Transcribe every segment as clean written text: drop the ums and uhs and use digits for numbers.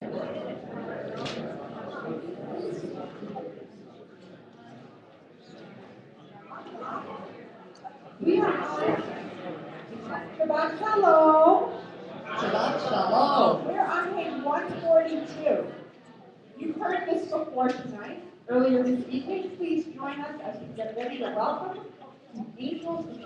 We are on Shabbat Shalom. Shabbat Shalom. We're on page 142. You've heard this before tonight, earlier this evening. Please join us as we get ready to welcome the angels of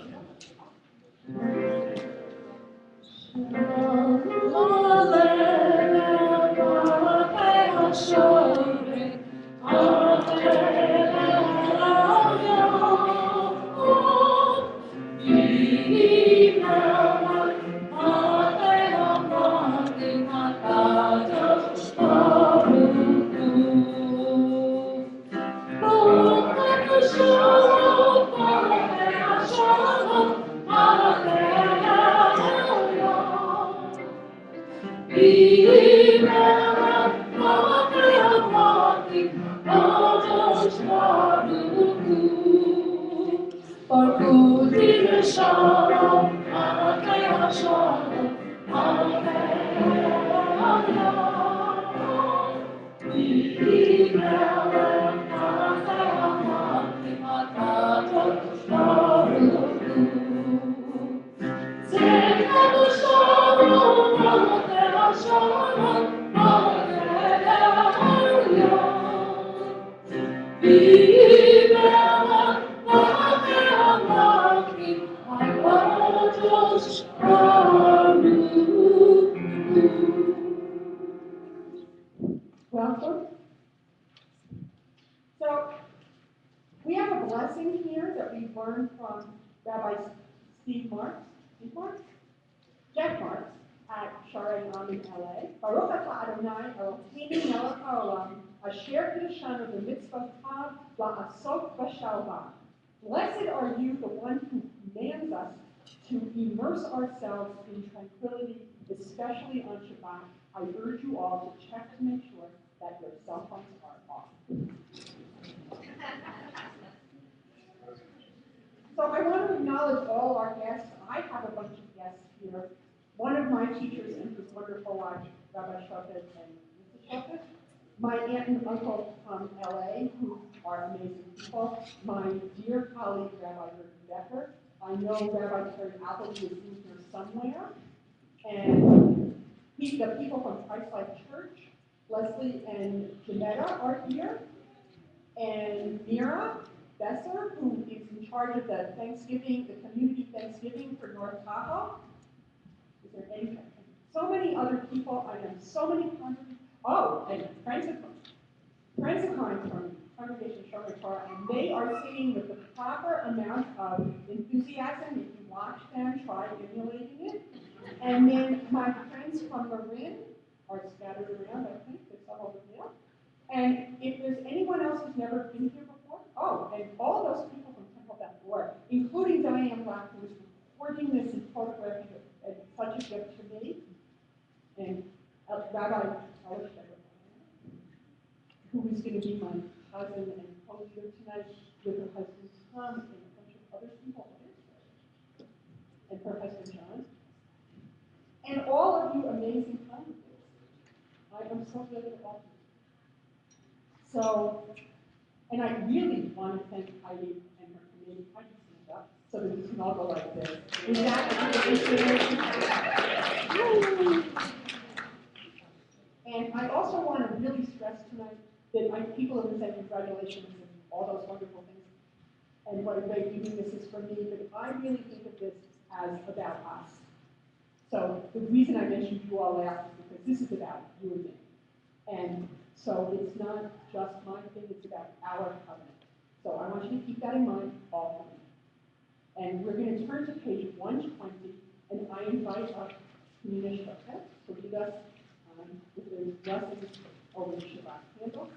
welcome. So, we have a blessing here that we learned from Rabbi Jeff Marks at Sharei Am in LA. Baruch atah Adonai Eloheinu melech haolam asher kiddushanu b'mitzvotav la'asok b'shalva. Blessed are you, the one who commands us to immerse ourselves in tranquility, especially on Shabbat. I urge you all to check to make sure that your cell phones are off. So I want to acknowledge all our guests. I have a bunch of guests here. One of my teachers and his wonderful wife, Rabbi Shofet and Mrs. Shofet. My aunt and uncle from LA, who are amazing people. My dear colleague, Rabbi Meredith Becker. I know Rabbi Terry Appleby is in here somewhere. And the people from Christ Life Church, Leslie and Janetta are here. And Mira Besser, who is in charge of the Thanksgiving, the community Thanksgiving for North Tahoe. Is there any? So many other people. I know so many congregations. Oh, and friends of mine from Congregation Shomer Torah, and they are singing with the proper amount of enthusiasm. If you watch them, try emulating it. And then my friends from Marin are scattered around. I think there's some over there. And if there's anyone else who's never been here before, oh, and all those people from Temple Beth, including Diane Black, who is recording this and photographing it, it's such a gift to me, and Rabbi Elish, who is going to be my cousin and co-leader tonight with her husband Tom and a bunch of other people, and her husband John, and all of you amazing congregants. I am so glad to all of you. So, and I really want to thank Heidi and her committee. Heidi, stand up so that we can all go like this. Is that And I also want to really stress tonight that people have been saying congratulations and all those wonderful things, and what a great evening this is for me, but I really think of this as about us. So the reason I mentioned you all last is because this is about you and me. And so it's not just my thing, it's about our covenant. So I want you to keep that in mind all the time. And we're going to turn to page 120, and I invite up Nina Shofet to lead us with the blessings over the Shabbat candle.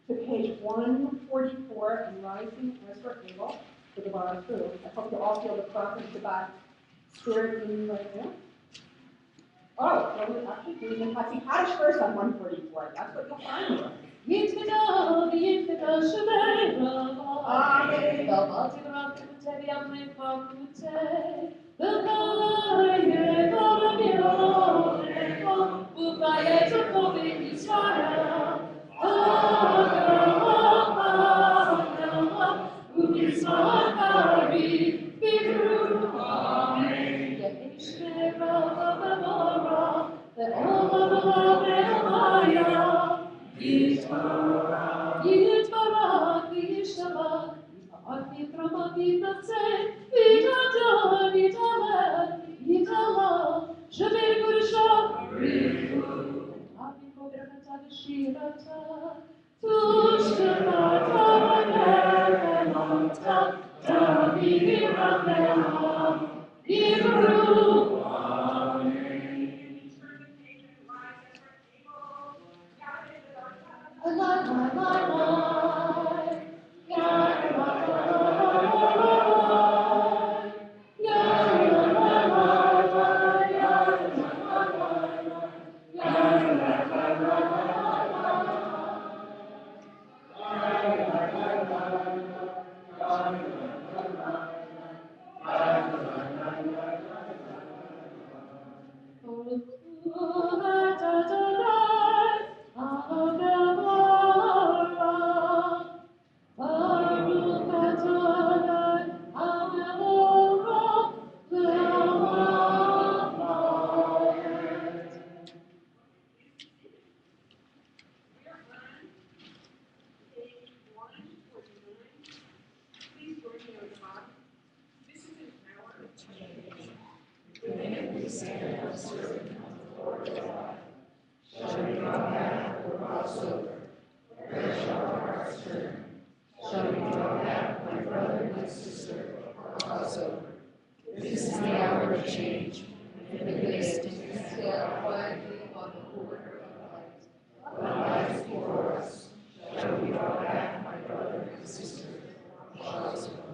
To page 144 and rising as we're able for the bottom through. I hope you all feel the proper Shabbat spirit in you right now. Oh, so we're actually doing the Hatzi Kaddish first on 144. That's what you'll find. over. Where shall our hearts turn? Shall we draw back, my brother, my sister, or cross over? This is the hour of change, and the biggest to exhale quietly on the border of light. What lies before us? Shall we draw back, my brother, my sister, or cross over?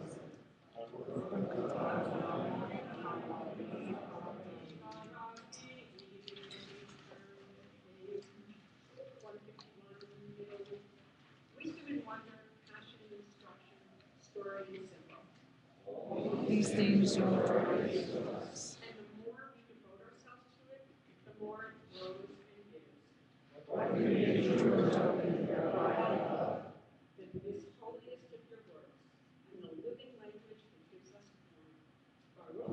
These things are authorities of us. And the more we devote ourselves to it, the more it grows and gives. What creation was open thereby love. The holiest of your works, and the living language that gives us form.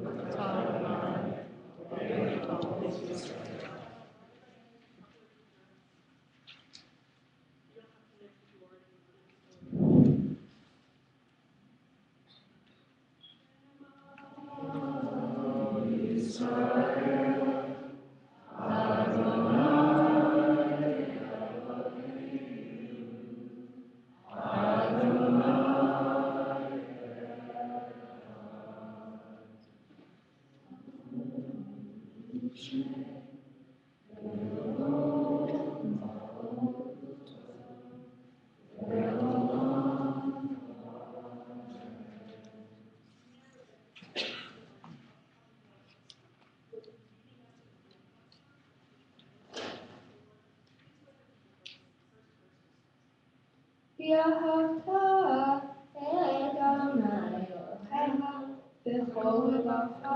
בכל לבבך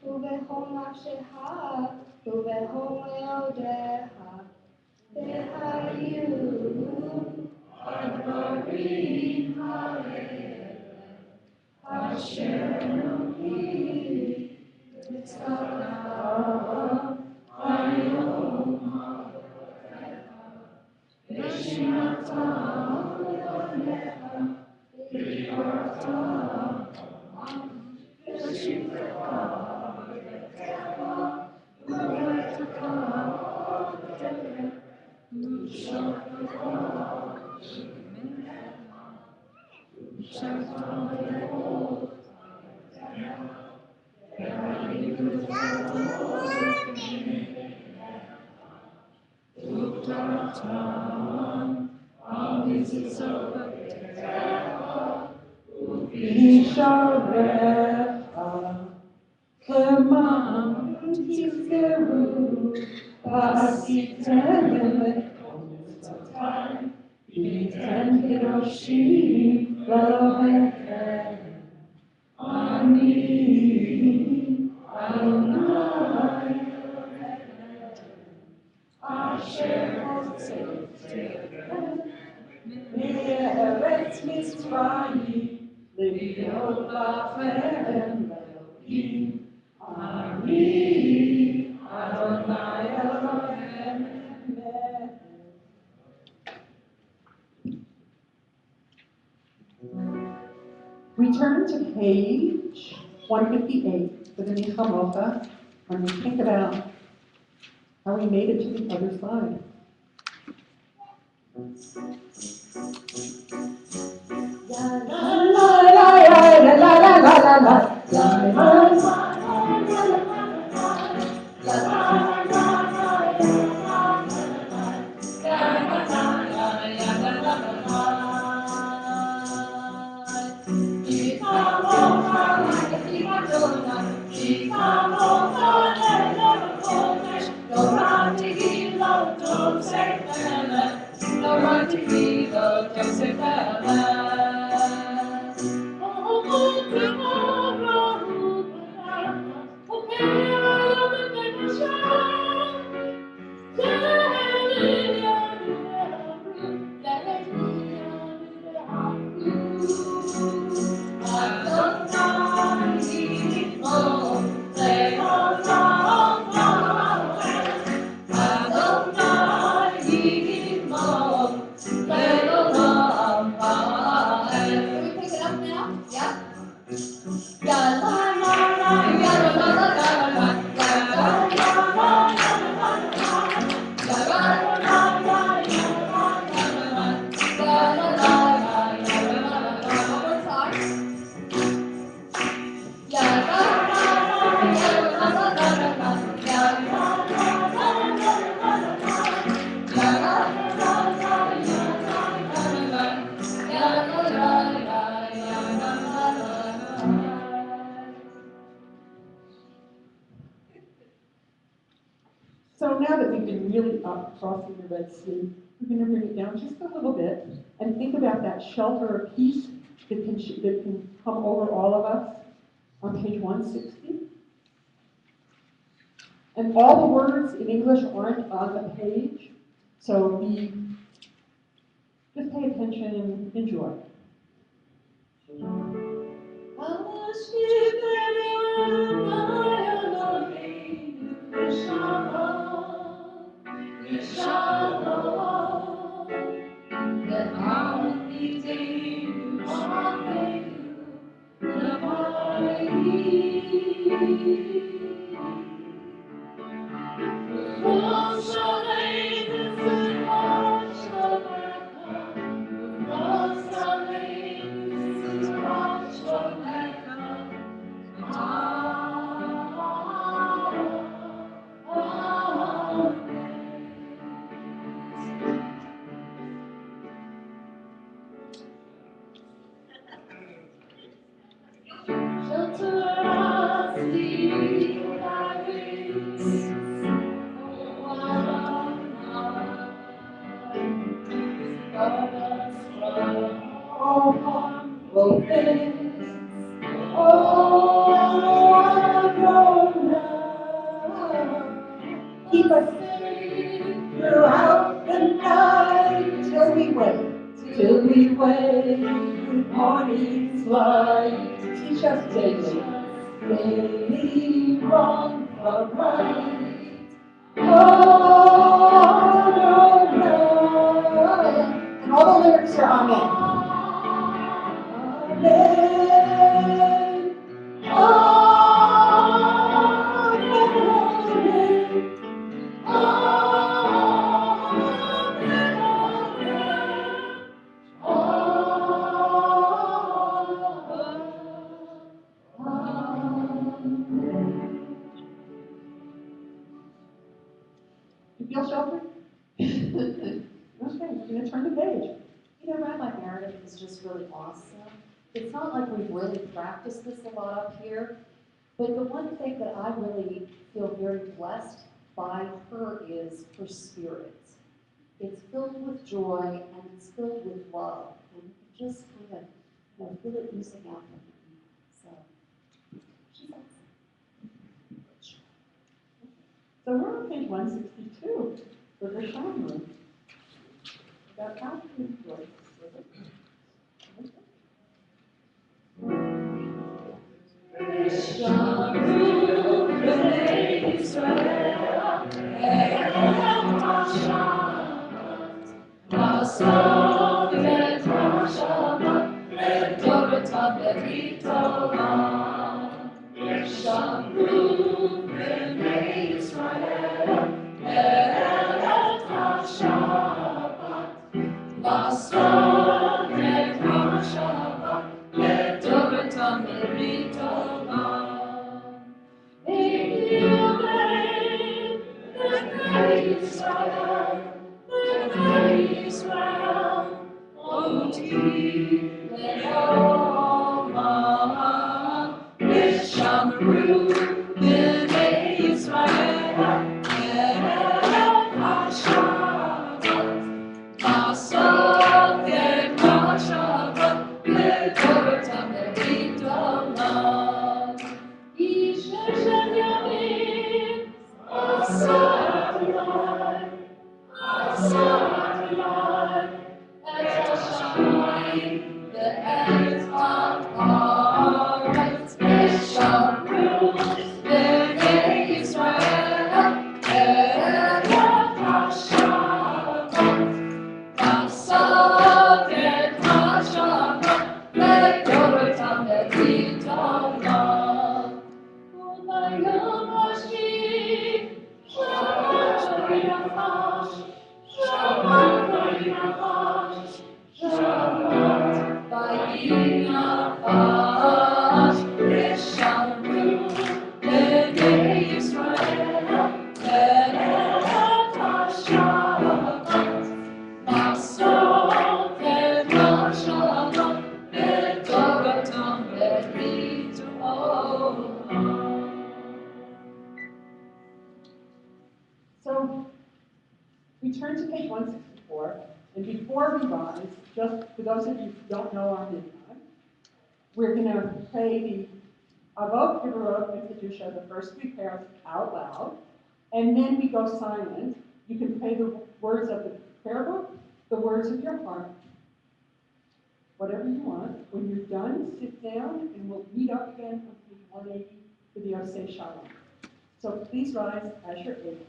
ובכל נפשך ובכל מאודיך והיו הדברים האלה אשר אלוהים מצווך היום ושמעתם לבניך ודיברתם למען תזכרו ועשיתם מצוותיי והייתם קדושים לאלוהיכם אני אדוני אשר הוצאתי אתכם מארץ מצרים להיות לכם לאלוהים אני אדוני אלוהיכם. We turn to page 158 for the Nichamocha, and we think about how we made it to the other side. really up, crossing the Red Sea. We're going to bring it down just a little bit and think about that shelter of peace that can come over all of us on page 160. And all the words in English aren't on the page, so just pay attention and enjoy. Keep us safe throughout the night till we wake with morning's light. Teach us daily wrong from right. Oh, no. And all the lyrics are amen. Amen. You feel sheltered? Okay, we're going to turn the page. You know, Rabbi Meredith is just really awesome. It's not like we've really practiced this a lot up here, but the one thing that I really feel very blessed by her is her spirit. It's filled with joy and it's filled with love. And you just kind of feel it oozing out from her. So, she's awesome. So we're on page 162 for the Cahn room. About how to enjoy this. for. And before we rise, just for those of you who don't know our midnight, we're going to pray the Avot Kivarot and Kedusha, the first three prayers, out loud, and then we go silent. You can pray the words of the prayer book, the words of your heart, whatever you want. When you're done, sit down, and we'll meet up again on page 180 for the Osei Shalom. So please rise as you're able.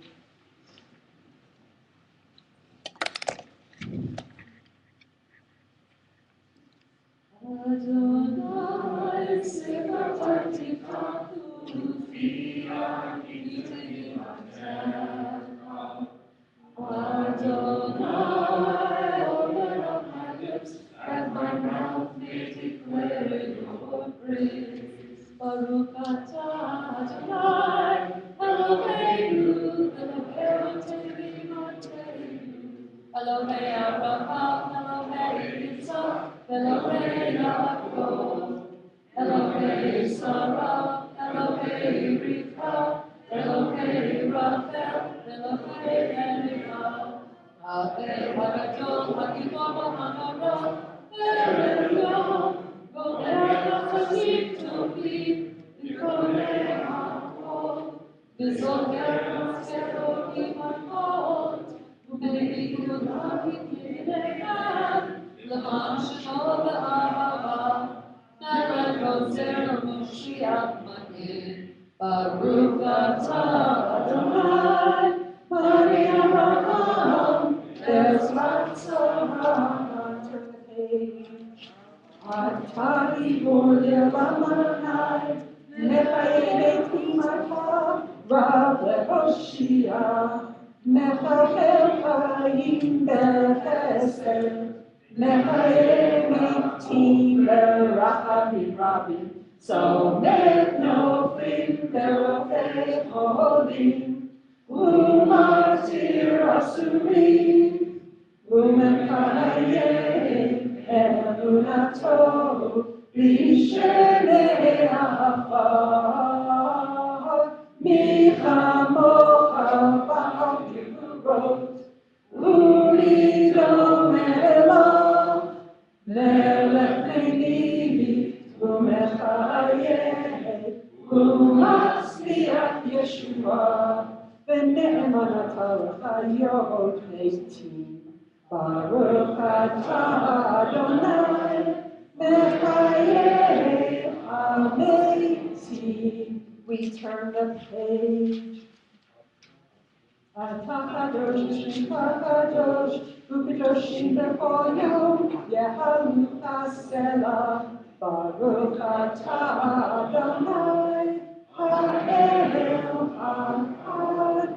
Adonai, separati factum fiat vitae materna. Adonai, open up my lips, and my mouth may declare your praise. Baruch atah Adonai, Eloheinu, Eloheinu Malkeinu, Elohei Avraham, Elohei Yitzhak, Elohei Yaakov, Elohei Sarah, Elohei Rivka, Elohei Rachel, Elohei Erika, Elohei Hagadol, Hagidol, Hagara, Elohim, Gomer Chazik Tovi, Vikonei Hakol, Vizoger Maskerohi Makot, Ubeikul Hakikinei Leman Shemol Be'ahava, Neret Rozer Moshiach Magid, Baruch atah Adonai, Bari Abraham, Bezrat Turn the page. Atari Golia Lamanai, Nefayeti Mata, Rabbe Hoshia, Mechahel Chaim Behesed, Mechayem Tim Berachamim Rabim, Somech Nofim Berofei Cholim, Umatir Asurim, Umekayem Emunato, B'Shenei Afar, Michamocha Ba'al Gevurot, Ulido Melech, Melech Nenivi, Umechayem, Umasliach Yeshua, V'ne'emanata l'chayot Neitim. Baruch atah Adonai, Mechayeh Hameitim. We turn the page. Atah kadosh, kadosh, u'kadoshim b'chol yom, yehalu hasela. Baruch atah Adonai, ha'el ha'kadosh.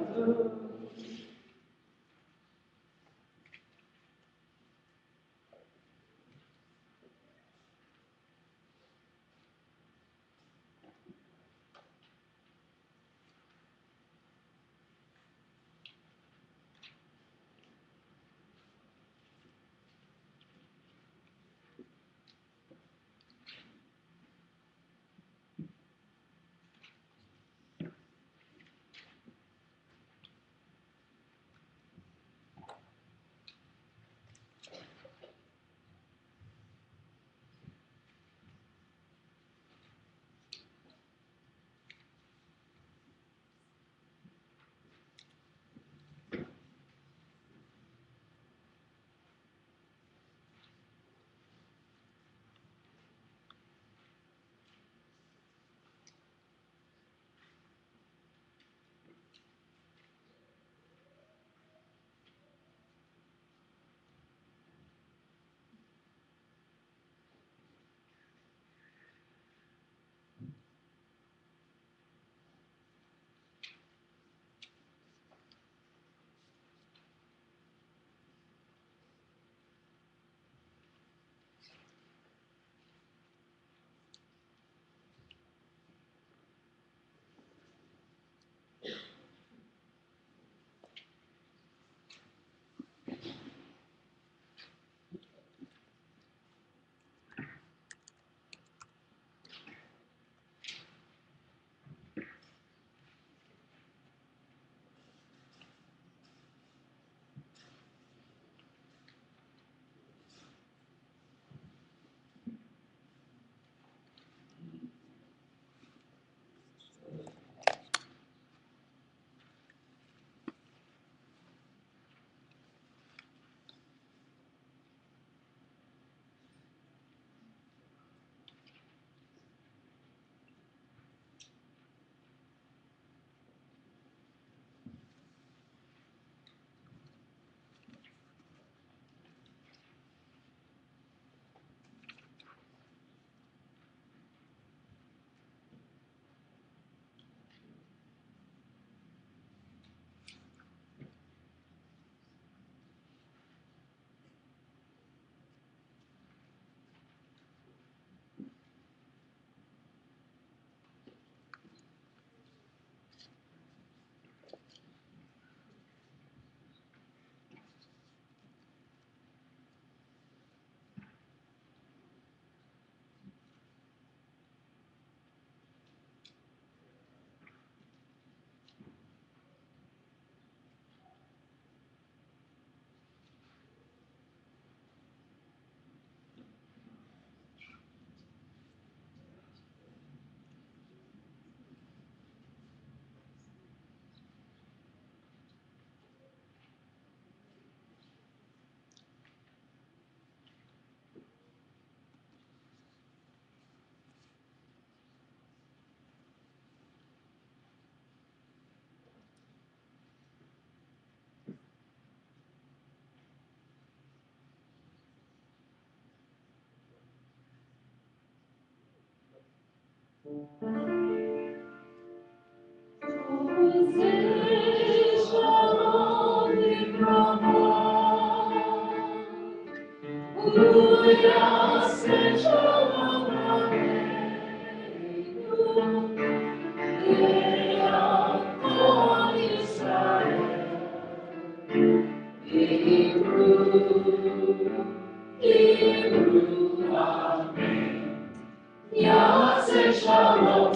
Yaseh Shalom,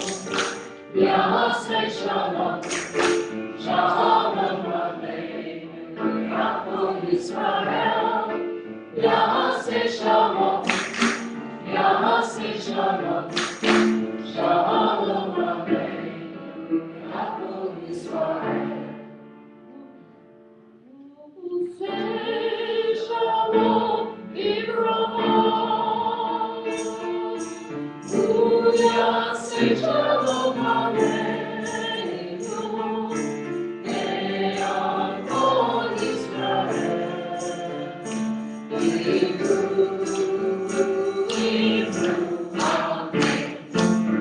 Yaseh Shalom, Shalom Aleinu, Yaakov Yisrael. Yaseh Shalom, Yaseh Shalom, Shalom Aleinu, Yaakov Yisrael. Say Shalom, Ibrahim. Yaseh Shalom Aleinu, Yaakov Yisrael.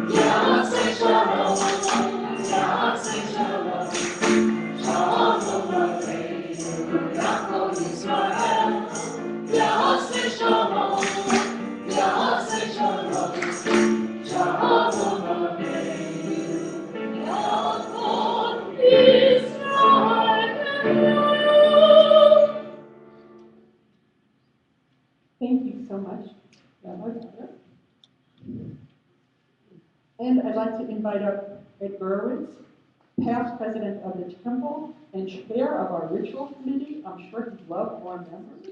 Yaseh Shalom, Yaseh Shalom, Shalom Aleinu, Yaakov Yisrael. Yaseh Shalom, Yaseh Shalom, Shalom Aleinu, Yaakov Yisrael. Thank you so much, Rabbi Meredith. And I'd like to invite up Ed Gurwitz, past president of the temple and chair of our ritual committee. I'm sure he'd love more members.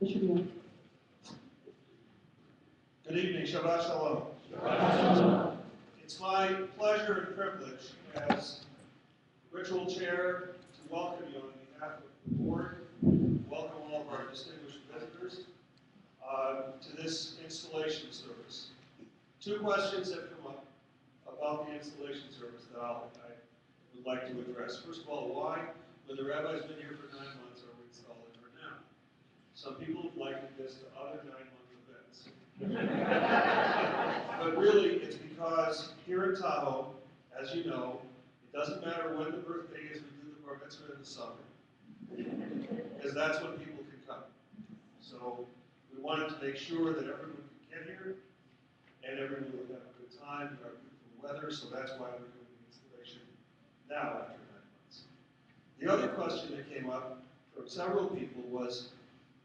It should be on. Good evening, Shabbat Shalom. It's my pleasure and privilege as ritual chair to welcome you on behalf of the board, welcome all of our distinguished visitors to this installation service. Two questions have come up about the installation service that I would like to address. First of all, why, when the rabbi's been here for 9 months, are we installing her now? Some people have likened this to other 9-month events. But really, it's because here in Tahoe, as you know, it doesn't matter when the birthday is, we do the bar mitzvah in the summer. Because that's when people can come. So we wanted to make sure that everyone could get here and everyone would have a good time in our beautiful weather, so that's why we're doing the installation now after 9 months. The other question that came up from several people was,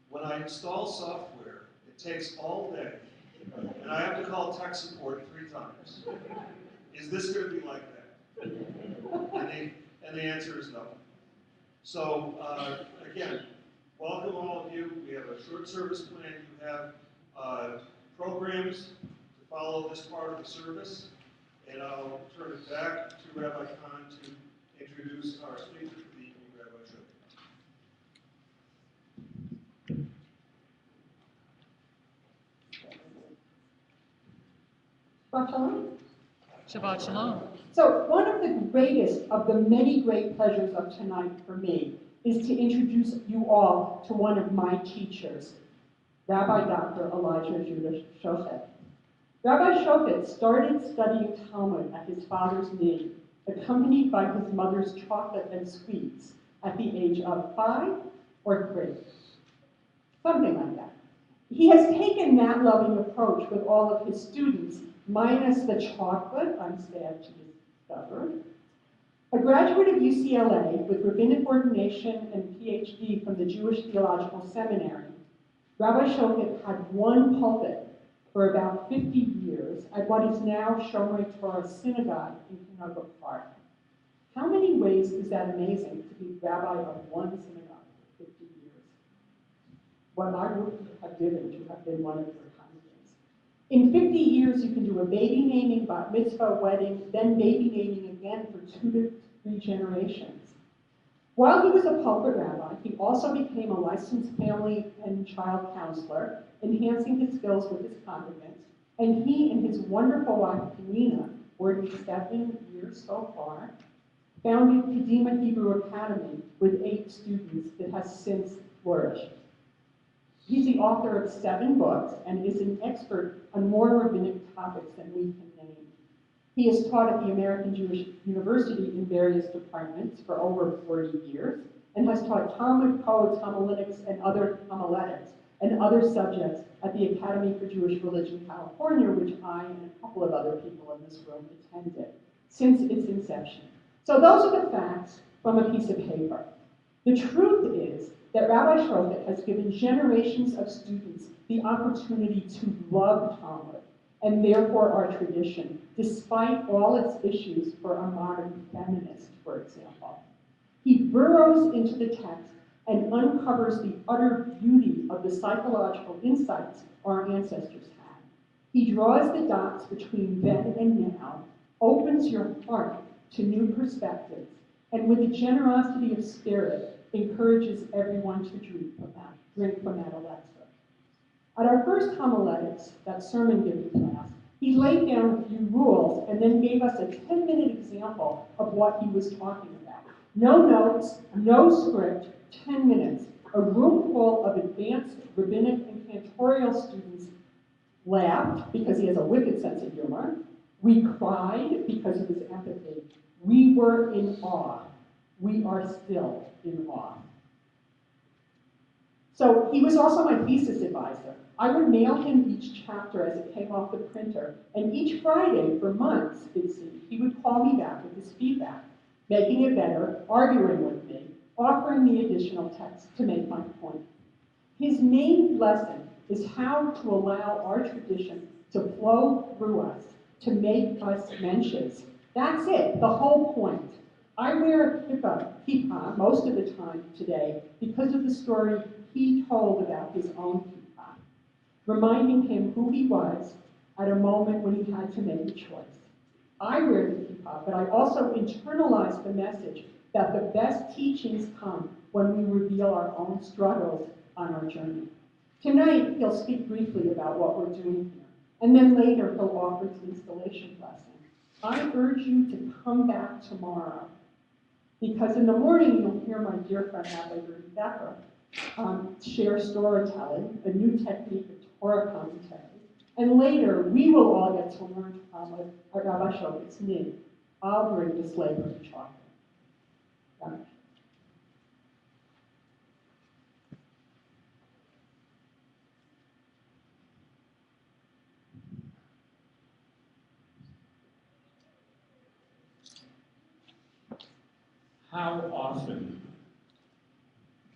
when I install software, it takes all day, and I have to call tech support 3 times. Is this going to be like that? And the answer is no. So again, welcome all of you. We have a short service plan. You have programs to follow this part of the service. And I'll turn it back to Rabbi Cahn to introduce our speaker for the evening, Rabbi Shulman. Shabbat Shalom. Shabbat Shalom. So one of the greatest of the many great pleasures of tonight for me is to introduce you all to one of my teachers, Rabbi Dr. Elijah Judah Shochet. Rabbi Shochet started studying Talmud at his father's knee, accompanied by his mother's chocolate and sweets at the age of 5 or 3, something like that. He has taken that loving approach with all of his students, minus the chocolate, I'm sad to discover. A graduate of UCLA with rabbinic ordination and PhD from the Jewish Theological Seminary, Rabbi Shochet had one pulpit for about 50 years at what is now Shomrei Torah Synagogue in Canoga Park. How many ways is that amazing to be rabbi of one synagogue for 50 years? What I would have given to have been one of your congregants. In 50 years, you can do a baby naming, bat mitzvah, wedding, then baby naming again for 2 to 3 generations. While he was a pulpit rabbi, he also became a licensed family and child counselor, enhancing his skills with his congregants, and he and his wonderful wife, Penina, 47 years so far, founded Kedima Hebrew Academy with 8 students that has since flourished. He's the author of 7 books and is an expert on more rabbinic topics than we can name. He has taught at the American Jewish University in various departments for over 40 years and has taught Talmud, codes, homiletics, and other homiletics and other subjects at the Academy for Jewish Religion, California, which I and a couple of other people in this room attended since its inception. So those are the facts from a piece of paper. The truth is that Rabbi Shofet has given generations of students the opportunity to love Talmud and therefore our tradition, despite all its issues for a modern feminist, for example. He burrows into the text and uncovers the utter beauty of the psychological insights our ancestors had. He draws the dots between then and now, opens your heart to new perspectives, and with a generosity of spirit, encourages everyone to drink from that elixir. At our first homiletics, that sermon giving class, he laid down a few rules and then gave us a 10-minute example of what he was talking about. No notes, no script, 10 minutes. A room full of advanced rabbinic and cantorial students laughed because he has a wicked sense of humor. We cried because of his empathy. We were in awe. We are still in awe. So he was also my thesis advisor. I would mail him each chapter as it came off the printer, and each Friday for months, it seemed, he would call me back with his feedback, making it better, arguing with me, offering me additional text to make my point. His main lesson is how to allow our tradition to flow through us, to make us mensches. That's it, the whole point. I wear a kippah most of the time today because of the story he told about his own kippah, reminding him who he was at a moment when he had to make a choice. I wear the kippah, but I also internalize the message that the best teachings come when we reveal our own struggles on our journey. Tonight, he'll speak briefly about what we're doing here, and then later he'll offer his installation blessing. I urge you to come back tomorrow, because in the morning you'll hear my dear friend Rabbi Meredith Cahn share storytelling, a new technique of Torah commentary, and later we will all get to learn Talmud at Rabbi Shofet's knee. I'll bring the slavery chocolate. How often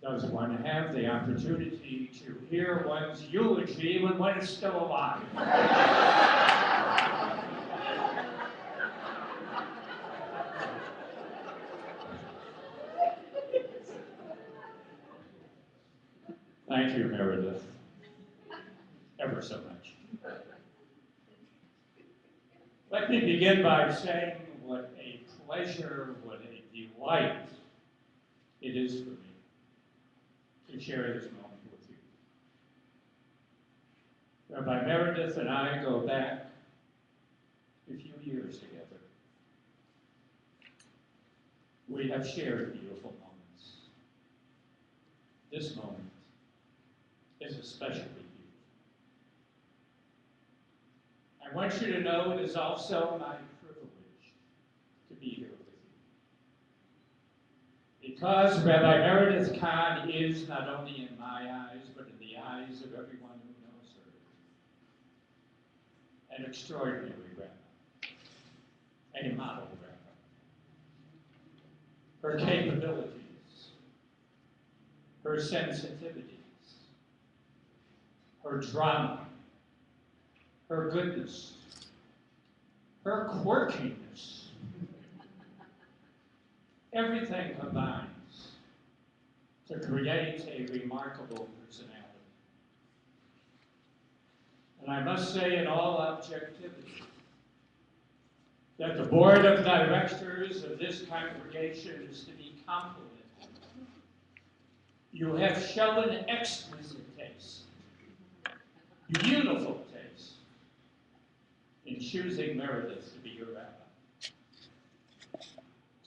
does one have the opportunity to hear one's eulogy when one is still alive? Thank you, Meredith, ever so much. Let me begin by saying what a pleasure, what a delight it is for me to share this moment with you. Rabbi Meredith and I go back a few years together. We have shared beautiful moments. This moment is especially beautiful. I want you to know it is also my privilege to be here with you. Because Rabbi Meredith Cahn is, not only in my eyes, but in the eyes of everyone who knows her, an extraordinary rabbi, a model rabbi. Her capabilities, her sensitivities, her drama, her goodness, her quirkiness, everything combines to create a remarkable personality. And I must say in all objectivity that the board of directors of this congregation is to be complimented. You have shown exquisite taste, beautiful taste, in choosing Meredith to be your rabbi.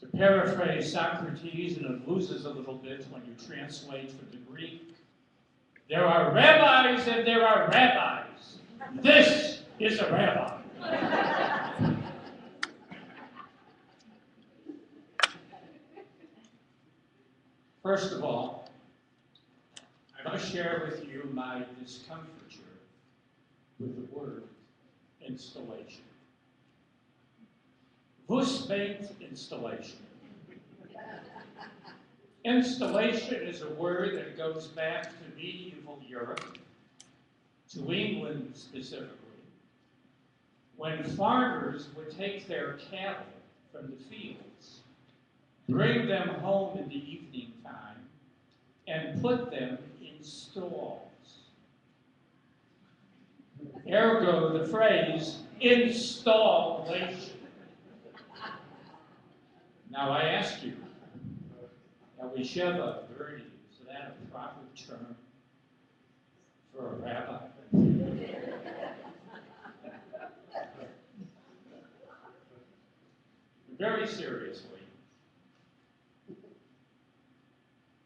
To paraphrase Socrates, and it loses a little bit when you translate from the Greek, There are rabbis and there are rabbis. This is a rabbi. First of all, I must share with you my discomfiture with the word installation. Was meint installation? Installation is a word that goes back to medieval Europe, to England specifically, when farmers would take their cattle from the fields, bring them home in the evening time, and put them in stalls. Ergo, the phrase installation. Now I ask you, Sheva, Birdie, is that a proper term for a rabbi? Very seriously,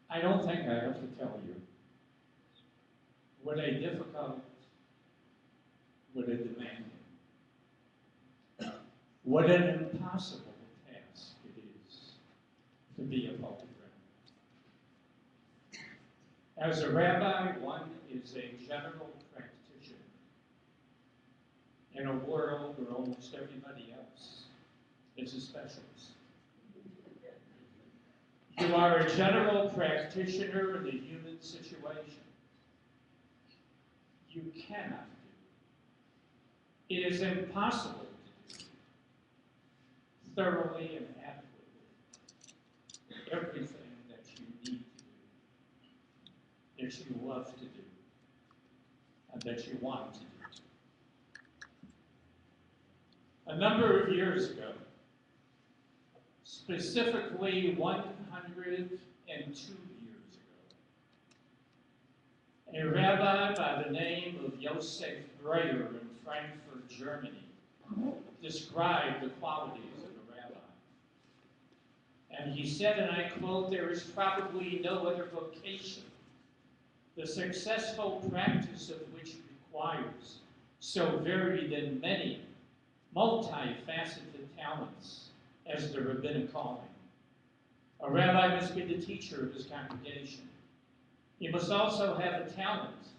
I don't think I have to tell you what a difficult, what a demanding, what an impossible task it is to be a public rabbi. As a rabbi, one is a general practitioner in a world where almost everybody else is a specialist. You are a general practitioner in the human situation. You cannot do. It is impossible to do thoroughly and adequately everything that you need to do, that you love to do, and that you want to do. A number of years ago, specifically 102 years ago, a rabbi by the name of Yosef Breyer in Frankfurt, Germany, described the qualities of a rabbi. And he said, and I quote, "There is probably no other vocation, the successful practice of which requires so varied and many multifaceted talents as the rabbinic calling. A rabbi must be the teacher of his congregation. He must also have a talent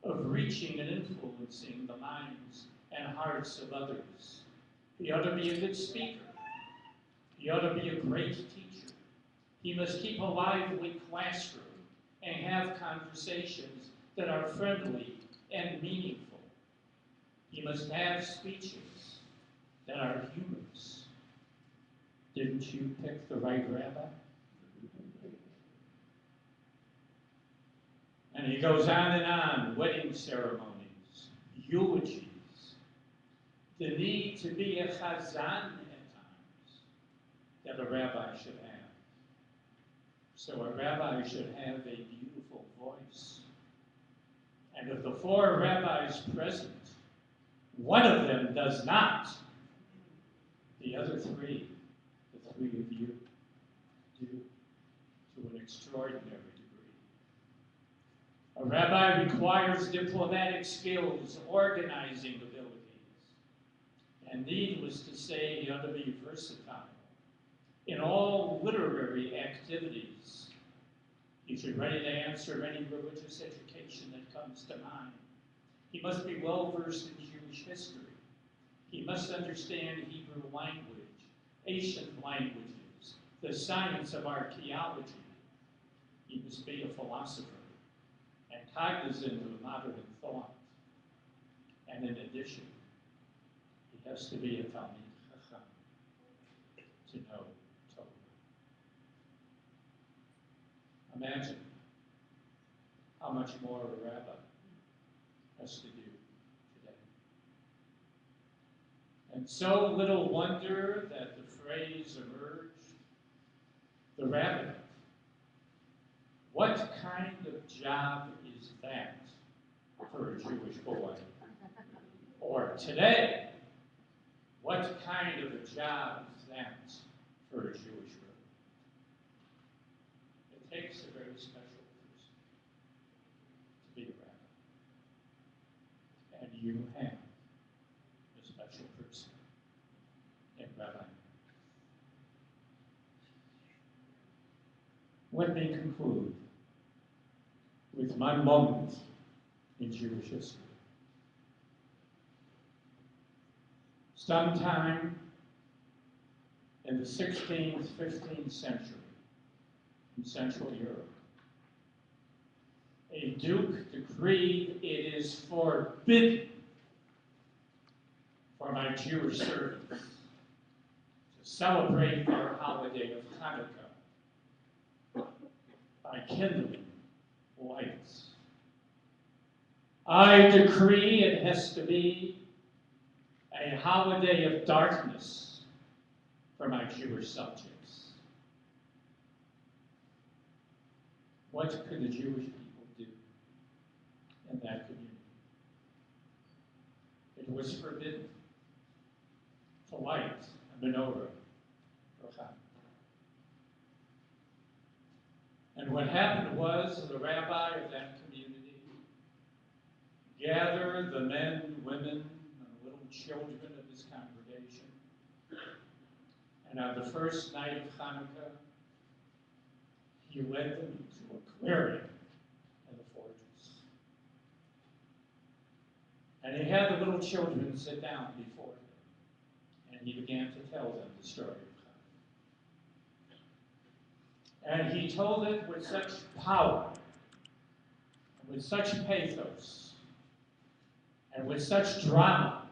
of reaching and influencing the minds and hearts of others. He ought to be a good speaker. He ought to be a great teacher. He must keep a lively classroom and have conversations that are friendly and meaningful. He must have speeches that are humorous." Didn't you pick the right rabbi? And he goes on and on, wedding ceremonies, eulogies, the need to be a chazan at times that a rabbi should have. So a rabbi should have a beautiful voice. And of the four rabbis present, one of them does not. The other three, the three of you, do to an extraordinary degree. A rabbi requires diplomatic skills, organizing abilities, and needless to say, he ought to be versatile in all literary activities. He should be ready to answer any religious education that comes to mind. He must be well-versed in Jewish history. He must understand Hebrew language, ancient languages, the science of archaeology. He must be a philosopher and cognizant of modern thought. And in addition, he has to be a Talmid Chacham to know Torah. Imagine how much more a rabbi has to do today. And so little wonder that the phrase emerged, the rabbinate. What kind of job is that for a Jewish boy? Or today, what kind of a job is that for a Jewish girl? It takes a very special person to you have a special person in Rabbi. Let me conclude with my moment in Jewish history. Sometime in the 16th, 15th century in Central Europe, a duke decreed it is forbidden for my Jewish servants to celebrate our holiday of Hanukkah by kindling lights. I decree it has to be a holiday of darkness for my Jewish subjects. What could the Jewish people do in that community? It was forbidden to light a menorah for Hanukkah. And what happened was the rabbi of that community gathered the men, women, and little children of his congregation. And on the first night of Hanukkah, he led them into a clearing in the fortress. And he had the little children sit down before him, and he began to tell them the story of Hanukkah. And he told it with such power, and with such pathos, and with such drama,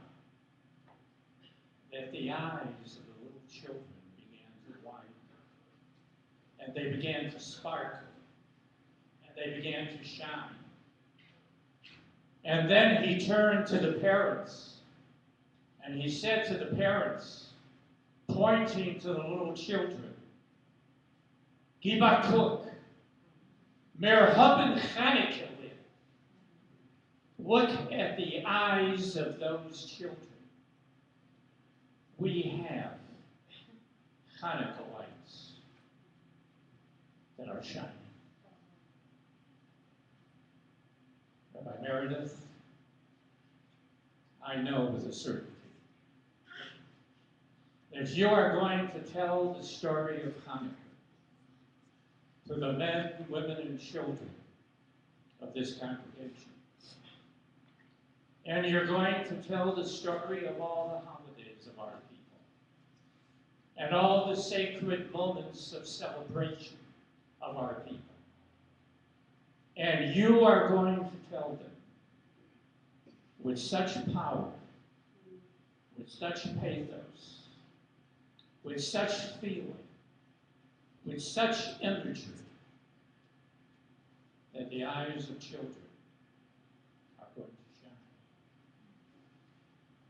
that the eyes of the little children began to widen, and they began to sparkle, and they began to shine. And then he turned to the parents, and he said to the parents, pointing to the little children, Gibakuk, Merhaben Chanukah. Look at the eyes of those children. We have Hanukkah lights that are shining. Rabbi Meredith, I know with a certainty that you are going to tell the story of Hanukkah to the men, women, and children of this congregation. And you're going to tell the story of all the holidays of our people and all the sacred moments of celebration of our people. And you are going to tell them with such power, with such pathos, with such feeling, with such imagery, that the eyes of children are going to shine.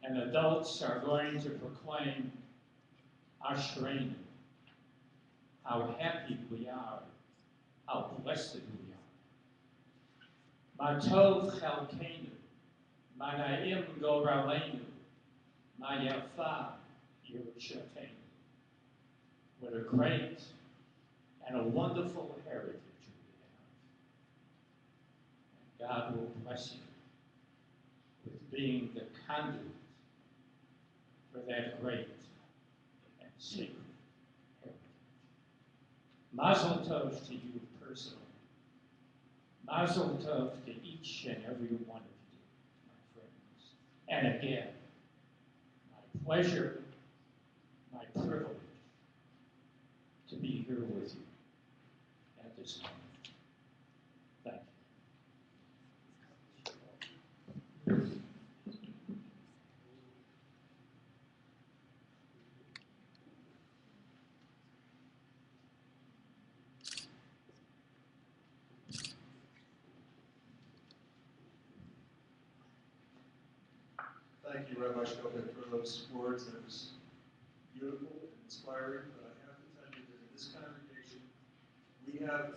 And adults are going to proclaim Ashreinu, how happy we are, how blessed we are. Ma tov chalkeinu, ma na'im goraleinu, ma yafa Yerushalayim. What a great and a wonderful heritage we have. And God will bless you with being the conduit for that great and sacred heritage. Mazel tov to you personally. Mazel tov to each and every one of you, my friends. And again, my pleasure, my privilege to be here with you at this moment. Thank you. Thank you, Rabbi Shkovet, for those words. That was beautiful and inspiring. But I have to tell you that in this congregation, we have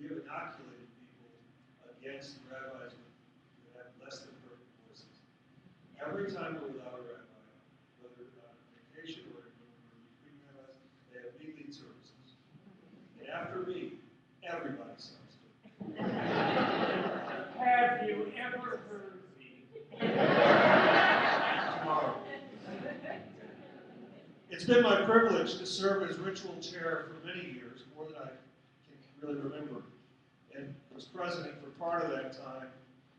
inoculated people against rabbis who have less than perfect voices. Every time we're without a rabbi, whether on vacation or when we're between rabbis, they have me lead services. And after me, everybody sounds good. Have you ever heard me? been my privilege to serve as ritual chair for many years, more than I can really remember, and was president for part of that time.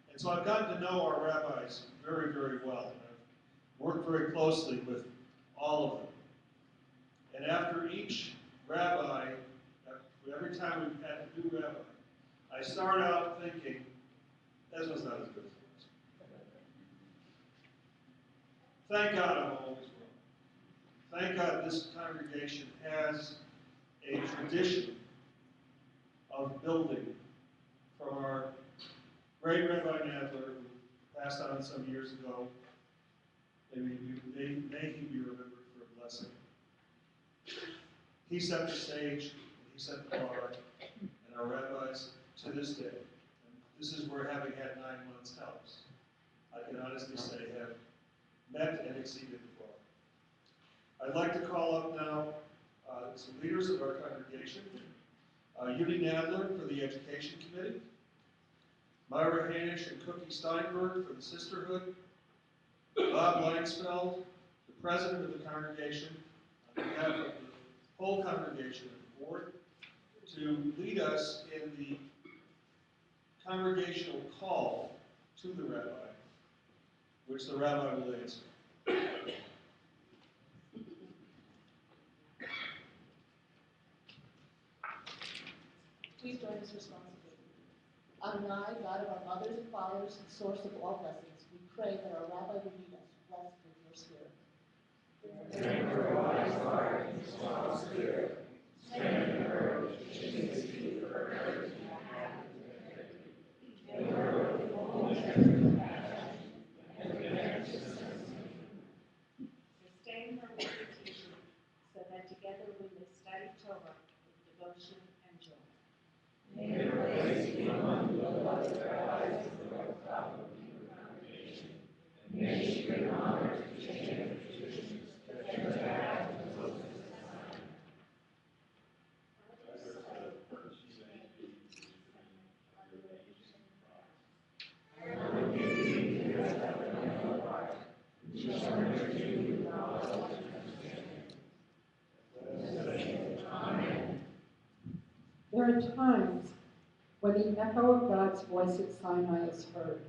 And so I've gotten to know our rabbis very, very well. And I've worked very closely with all of them. And after each rabbi, every time we've had a new rabbi, I start out thinking, this was not as good as it was. Thank God I'm always wrong. Thank God this congregation has a tradition of building from our great Rabbi Nadler, who passed on some years ago. May he be remembered for a blessing. He set the stage, he set the bar, and our rabbis to this day, and this is where having had 9 months helps, I can honestly say have met and exceeded the bar. I'd like to call up now some leaders of our congregation. Uni Nadler for the Education Committee, Myra Hanisch and Cookie Steinberg for the Sisterhood, Bob Langsfeld, the President of the congregation, on behalf of the whole congregation and the board, to lead us in the congregational call to the rabbi, which the rabbi will answer. Please join us responsibility. Adonai, God of our mothers and fathers and source of all blessings, we pray that our rabbi will lead us, blessed with your spirit. Grant her a wise heart and strong spirit. Strengthen her with Jesus' feet for her to have. Fill her with fullness of compassion and righteousness. Sustain her with your teaching, so that together we may study Torah with devotion and joy. May her place be among the beloved rabbis of the North Tahoe congregation. May she bring honor to the chain of traditions that have the Moses' sign. I will give you the rest of my whole heart, and shall nurture you with knowledge and understanding. Amen. There are times when the echo of God's voice at Sinai is heard.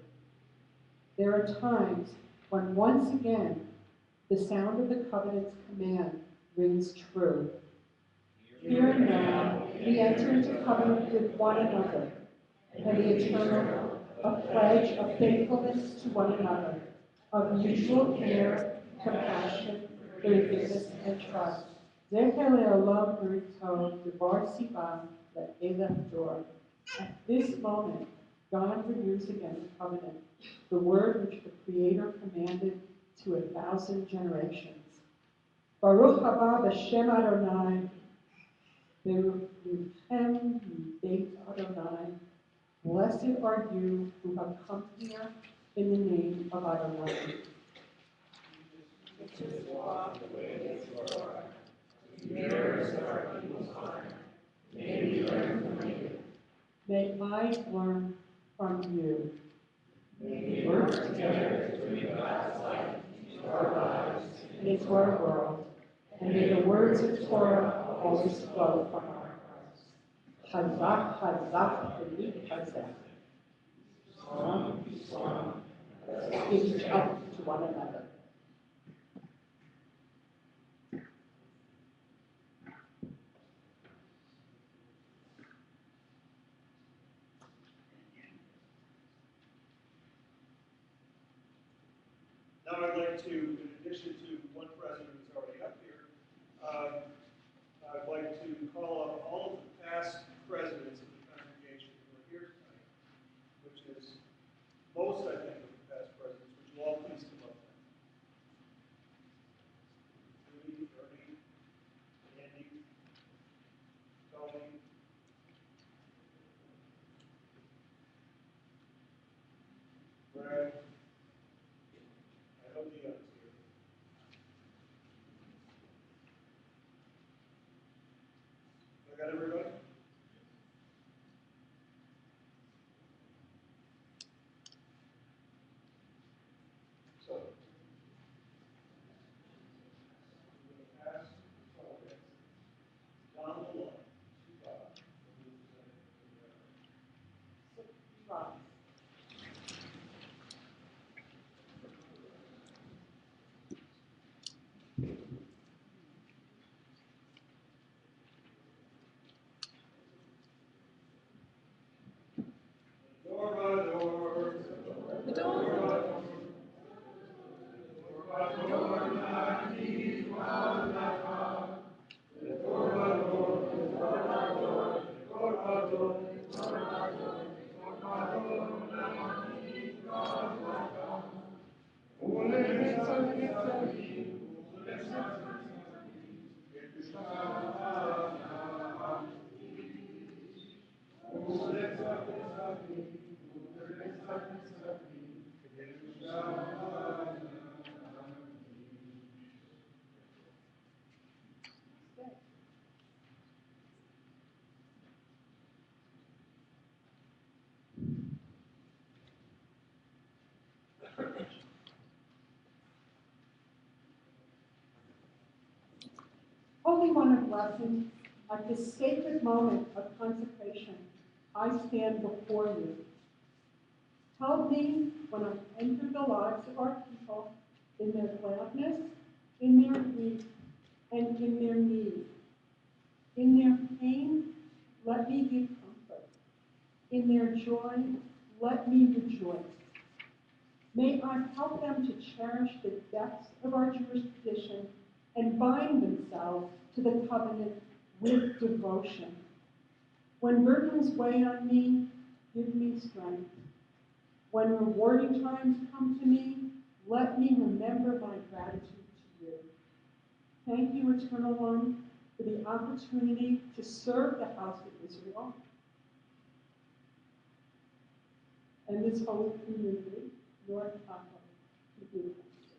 There are times when once again the sound of the covenant's command rings true. Here and now we enter into covenant with one another, and the eternal, a pledge of faithfulness to one another, of mutual care, compassion, forgiveness, and trust. Zecher le'olam berito devar sivan le'elef dor. At this moment, God renews again the covenant, the word which the Creator commanded to 1,000 generations. Baruch haba b'shem Adonai, beruchem beit Adonai. Blessed are you who have come here in the name of Adonai. Walk the way of the Lord. Mirrors of our people's heart. May we learn from you. May I learn from you. May we work together to bring God's light into our lives And into our world, and may the words of Torah always flow from our hearts. Chazak, chazak, v'li chazak. Strong, strong. Let's give each other to one another. Now I'd like to, in addition to one president who's already up here, I'd like to call up all of the past presidents of the congregation who are here tonight, which is most, I think, of the past presidents. Would you all please come up now? Judy, Ernie, Andy, Tony, Brad. I hope Leon's here. I got everybody? So, I'm going to pass. Holy One of blessing, at this sacred moment of consecration, I stand before you. Help me when I enter the lives of our people in their gladness, in their grief, and in their need. In their pain, let me give comfort. In their joy, let me rejoice. May I help them to cherish the depths of our Jewish tradition and bind themselves to the covenant with devotion. When burdens weigh on me, give me strength. When rewarding times come to me, let me remember my gratitude to you. Thank you, Eternal One, for the opportunity to serve the house of Israel and this holy community, North Tahoe, to beautiful station.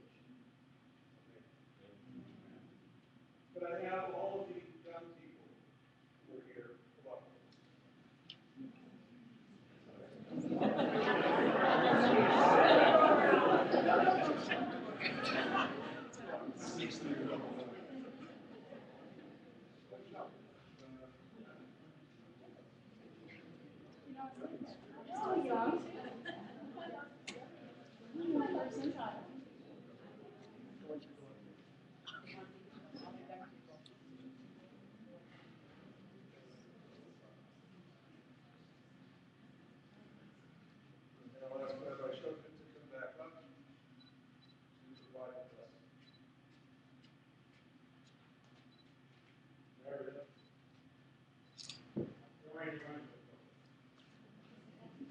Could I have all of the young people who are here come up? And I'll ask Rabbi Shofet to come back up to provide the blessing. Meredith.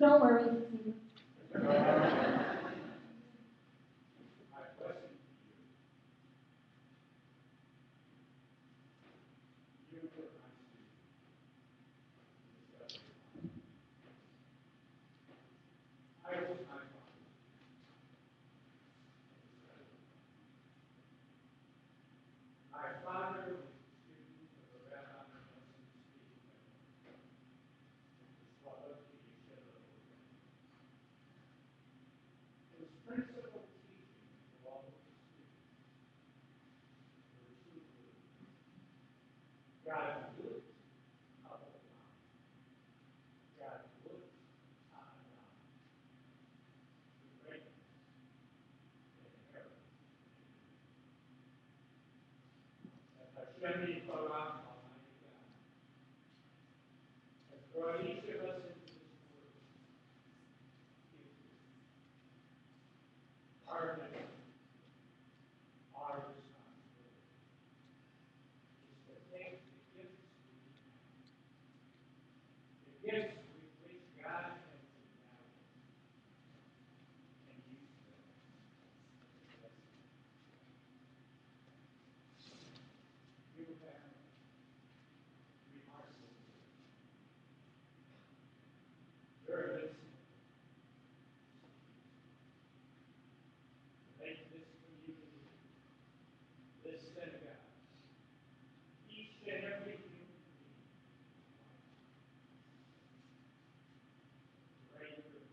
Don't worry. My father was a student of the Rabbi Meredith Cahn. His principal teachings to all of his students were two words: God would couple down. God would tie down. The greatness inheritance. Hashem Yitbarach, Almighty God, has brought each of us into this world. Our mission, our responsibility, is to take the gifts with which God has endowed us, and use them. You have remarkable your listening to make this community, this synagogue, each and every human being greater than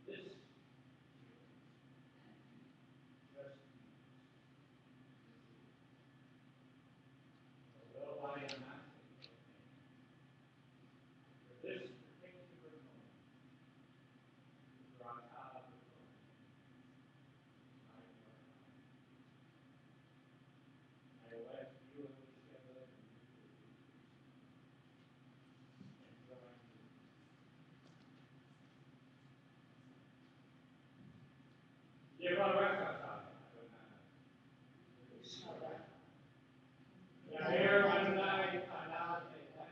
this just although I am not for this particular moment, Rakah, I will ask you and Michelle and join me. Yevarecha Yair Adonai panav elecha.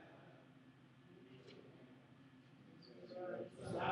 Sa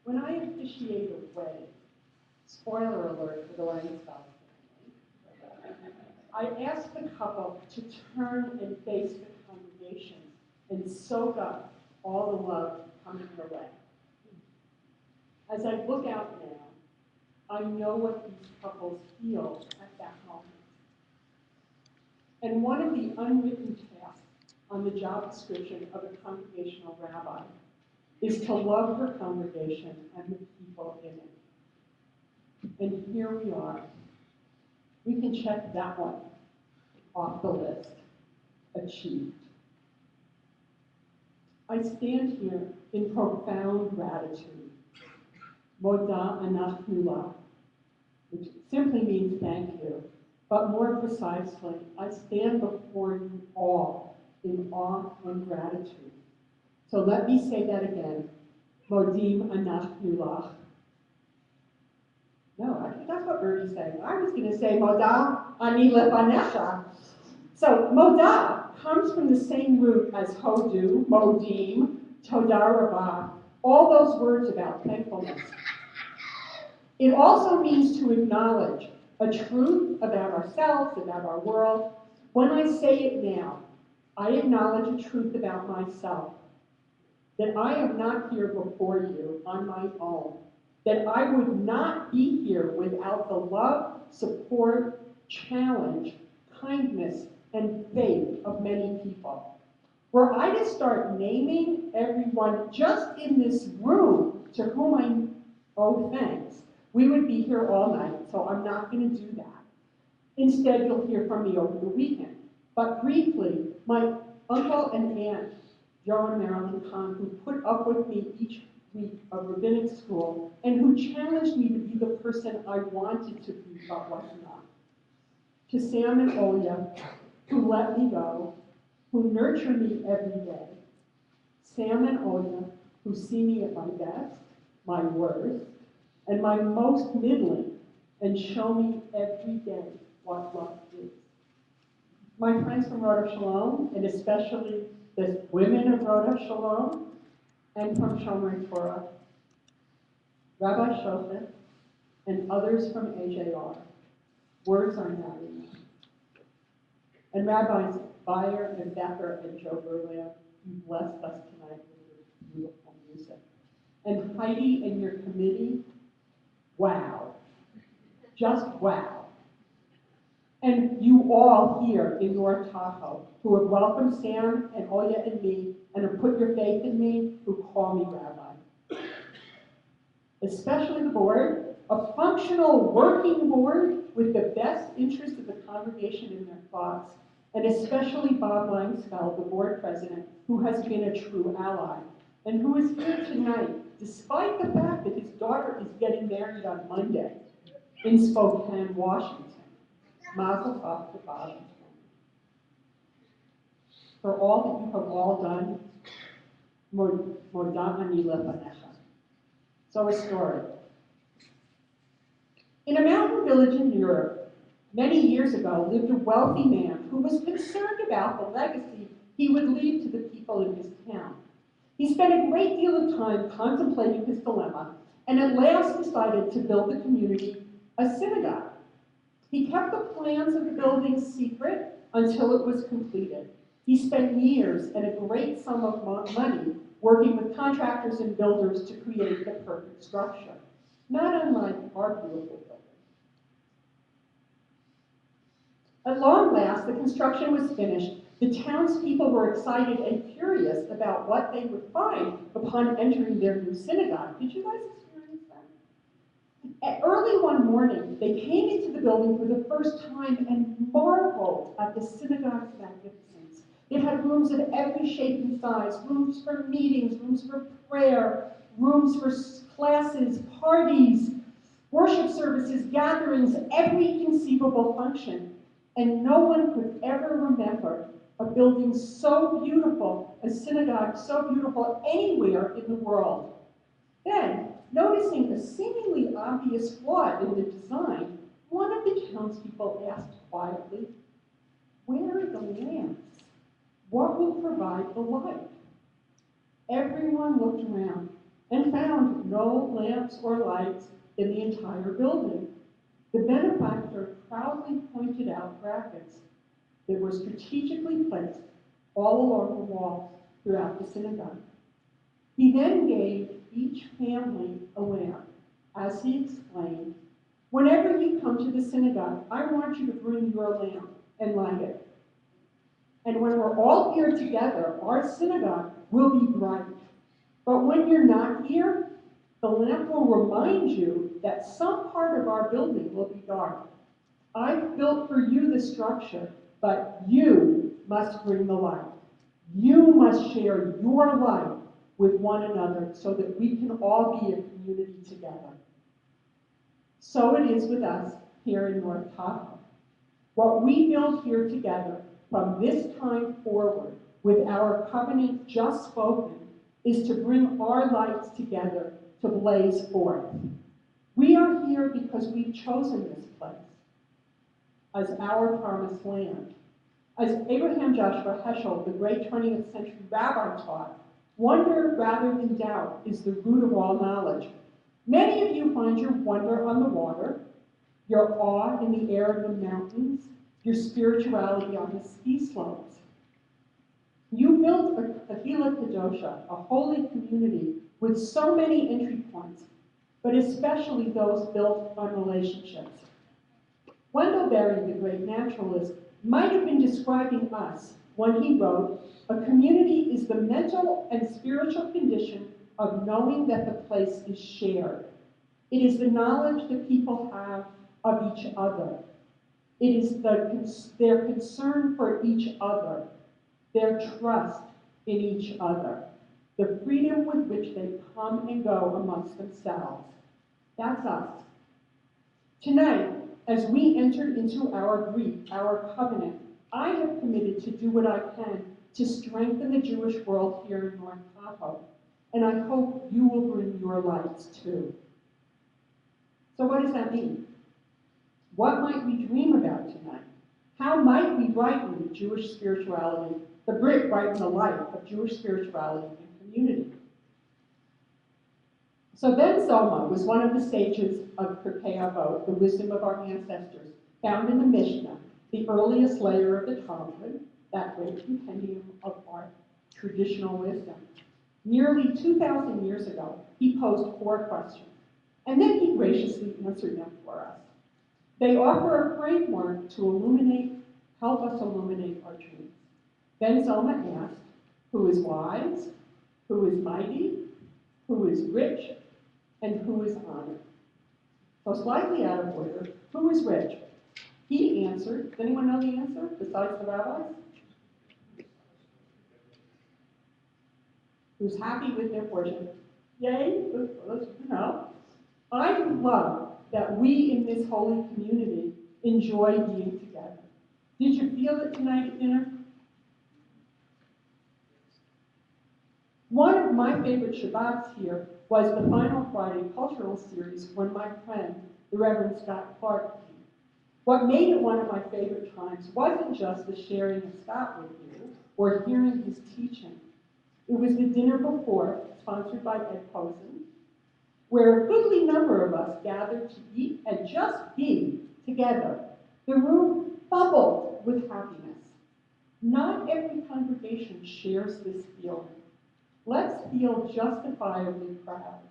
When I officiate a wedding, spoiler alert for the Langsdale family, I ask the couple to turn and face the congregation and soak up all the love coming their way. As I look out now, I know what these couples feel at that moment. And one of the unwritten tasks on the job description of a congregational rabbi is to love her congregation and the people in it. And here we are. We can check that one off the list. Achieved. I stand here in profound gratitude. Moda anachnu la, which simply means thank you. But more precisely, I stand before you all in awe and gratitude. So let me say that again. Modim anachnu lach. No, actually, that's what Bertie's saying. I was going to say Moda ani lefanecha. So Moda comes from the same root as Hodu, Modim, Toda Rabah, all those words about thankfulness. It also means to acknowledge a truth about ourselves, about our world. When I say it now, I acknowledge a truth about myself, that I am not here before you on my own, that I would not be here without the love, support, challenge, kindness, and faith of many people. Were I to start naming everyone just in this room to whom I owe thanks, we would be here all night, so I'm not going to do that. Instead, you'll hear from me over the weekend. But briefly, my uncle and aunt, Joe and Marilyn Cahn, who put up with me each week of rabbinic school and who challenged me to be the person I wanted to be but was not. To Sam and Oya, who let me go, who nurture me every day. Sam and Oya, who see me at my best, my worst, and my most middling, and show me every day what love is. My friends from Rodef Shalom, and especially the women of Rodef Shalom, and from Shomer Torah, Rabbi Shofet, and others from AJR. Words are not enough. And Rabbis Bayer and Becker and Joe Berlier, you blessed us tonight with your beautiful music. And Heidi and your committee, wow. Just wow. And you all here in North Tahoe who have welcomed Sam and Oya and me and have put your faith in me, who call me Rabbi. Especially the board, a functional working board with the best interest of the congregation in their thoughts, and especially Bob Langsfeld, the board president, who has been a true ally, and who is here tonight, despite the fact that his daughter is getting married on Monday in Spokane, Washington. Mazel tov to Bob. For all that you have all done, modam ani lefanecha. So a story. In a mountain village in Europe, many years ago, lived a wealthy man who was concerned about the legacy he would leave to the people in his town. He spent a great deal of time contemplating his dilemma, and at last decided to build the community a synagogue. He kept the plans of the building secret until it was completed. He spent years and a great sum of money working with contractors and builders to create the perfect structure, not unlike our beautiful building. At long last, the construction was finished. The townspeople were excited and curious about what they would find upon entering their new synagogue. Did you guys experience that? Early one morning, they came into the building for the first time and marveled at the synagogue's magnificence. It had rooms of every shape and size, rooms for meetings, rooms for prayer, rooms for classes, parties, worship services, gatherings, every conceivable function. And no one could ever remember a building so beautiful, a synagogue so beautiful anywhere in the world. Then, noticing a seemingly obvious flaw in the design, one of the townspeople asked quietly, "Where are the lamps? What will provide the light?" Everyone looked around and found no lamps or lights in the entire building. The benefactor proudly pointed out brackets that were strategically placed all along the walls throughout the synagogue. He then gave each family a lamp. As he explained, "Whenever you come to the synagogue, I want you to bring your lamp and light it. And when we're all here together, our synagogue will be bright. But when you're not here, the lamp will remind you that some part of our building will be dark. I've built for you the structure, but you must bring the light. You must share your light with one another so that we can all be a community together." So it is with us here in North Tahoe. What we build here together from this time forward with our covenant just spoken is to bring our lights together to blaze forth. We are here because we've chosen this place as our promised land. As Abraham Joshua Heschel, the great 20th century rabbi, taught, wonder rather than doubt is the root of all knowledge. Many of you find your wonder on the water, your awe in the air of the mountains, your spirituality on the ski slopes. You built a Kahila Kadosha, a holy community with so many entry points, but especially those built on relationships. Wendell Berry, the great naturalist, might have been describing us when he wrote, "A community is the mental and spiritual condition of knowing that the place is shared. It is the knowledge that people have of each other. It is their concern for each other, their trust in each other, the freedom with which they come and go amongst themselves." That's us. Tonight, as we entered into our Greek, our covenant, I have committed to do what I can to strengthen the Jewish world here in North Tahoe, and I hope you will bring your lights too. So what does that mean? What might we dream about tonight? How might we brighten Jewish spirituality, brighten the light of Jewish spirituality and community? So Ben Soma was one of the sages of Pirkei Avot, the wisdom of our ancestors, found in the Mishnah, the earliest layer of the Talmud, that great compendium of our traditional wisdom. Nearly 2,000 years ago, he posed 4 questions, and then he graciously answered them for us. They offer a framework to help us illuminate our dreams. Ben Soma asked, who is wise, who is mighty, who is rich, and who is honored? So slightly out of order, who is rich? He answered, does anyone know the answer besides the rabbis? Who's happy with their fortune? Yay, I love that we in this holy community enjoy being together. Did you feel it tonight at dinner? One of my favorite Shabbats here was the Final Friday Cultural Series when my friend, the Reverend Scott Clark, came. What made it one of my favorite times wasn't just the sharing of Scott with you or hearing his teaching. It was the dinner before, sponsored by Ed Posen, where a goodly number of us gathered to eat and just be together. The room bubbled with happiness. Not every congregation shares this feeling. Let's feel justifiably proud,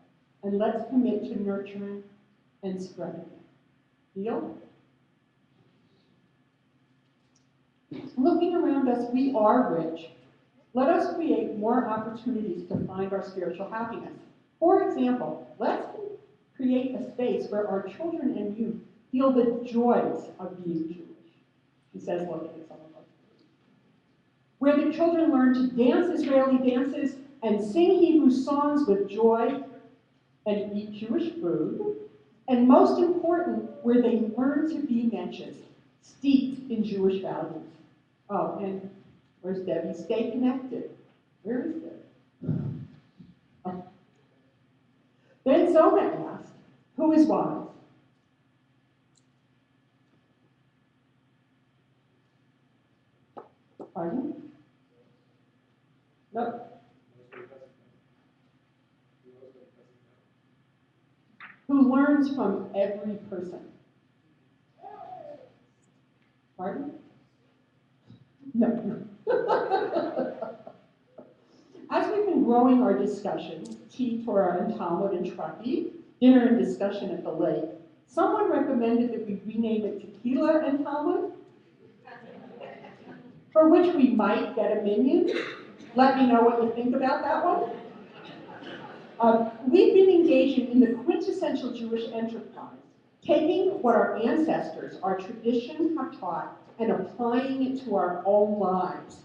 and let's commit to nurturing and spreading it. Deal? Looking around us, we are rich. Let us create more opportunities to find our spiritual happiness. For example, let's create a space where our children and youth feel the joys of being Jewish. He says, looking at some of us. Where the children learn to dance Israeli dances and sing Hebrew songs with joy and eat Jewish food. And most important, where they learn to be menches, steeped in Jewish values. Oh, and where's Debbie? Stay connected. Where is Debbie? Oh. Ben Soma asked, who is wise? Pardon? No. Who learns from every person? Pardon? No. As we've been growing our discussion, tea, Torah, and Talmud and Truckee, dinner and discussion at the lake, someone recommended that we rename it Tequila and Talmud, for which we might get a minion. Let me know what you think about that one. We've been engaging in the quintessential Jewish enterprise, taking what our ancestors, our tradition have taught, and applying it to our own lives.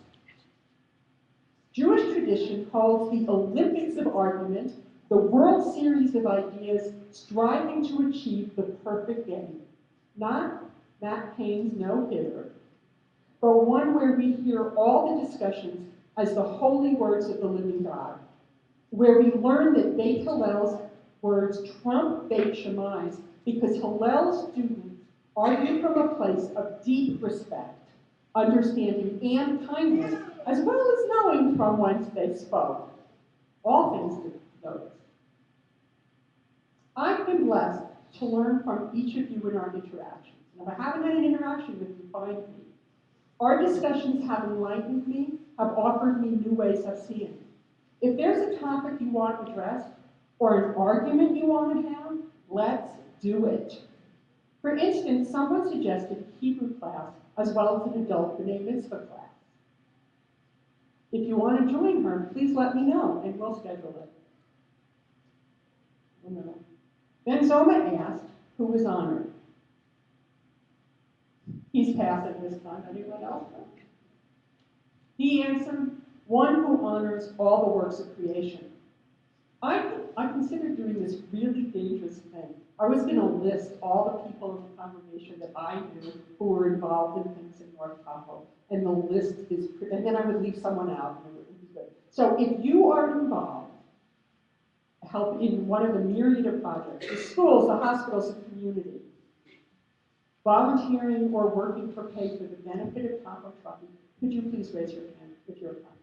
Jewish tradition calls the Olympics of argument the World Series of ideas striving to achieve the perfect game. Not Matt Payne's no-hitter, but one where we hear all the discussions as the holy words of the living God, where we learn that Beit Hillel's words trump Beit Shammai's because Hillel's students argue from a place of deep respect, understanding, and kindness, as well as knowing from whence they spoke. All things to notice. I've been blessed to learn from each of you in our interactions. And if I haven't had an interaction with you, find me. Our discussions have enlightened me, have offered me new ways of seeing. If there's a topic you want addressed, or an argument you want to have, Let's do it. For instance, someone suggested Hebrew class as well as an adult B'nai Mitzvah class. If you want to join her, please let me know and we'll schedule it. Then Zoma asked who was honored. He's passing this time. Anyone else? He answered, one who honors all the works of creation. I considered doing this really dangerous thing. I was going to list all the people in the congregation that I knew who were involved in things in North Tahoe, and the list is, and then I would leave someone out, and it would be good. So if you are involved, help in one of the myriad of projects, the schools, the hospitals, the community, volunteering or working for pay for the benefit of Tahoe Truckee, could you please raise your hand if you're a client?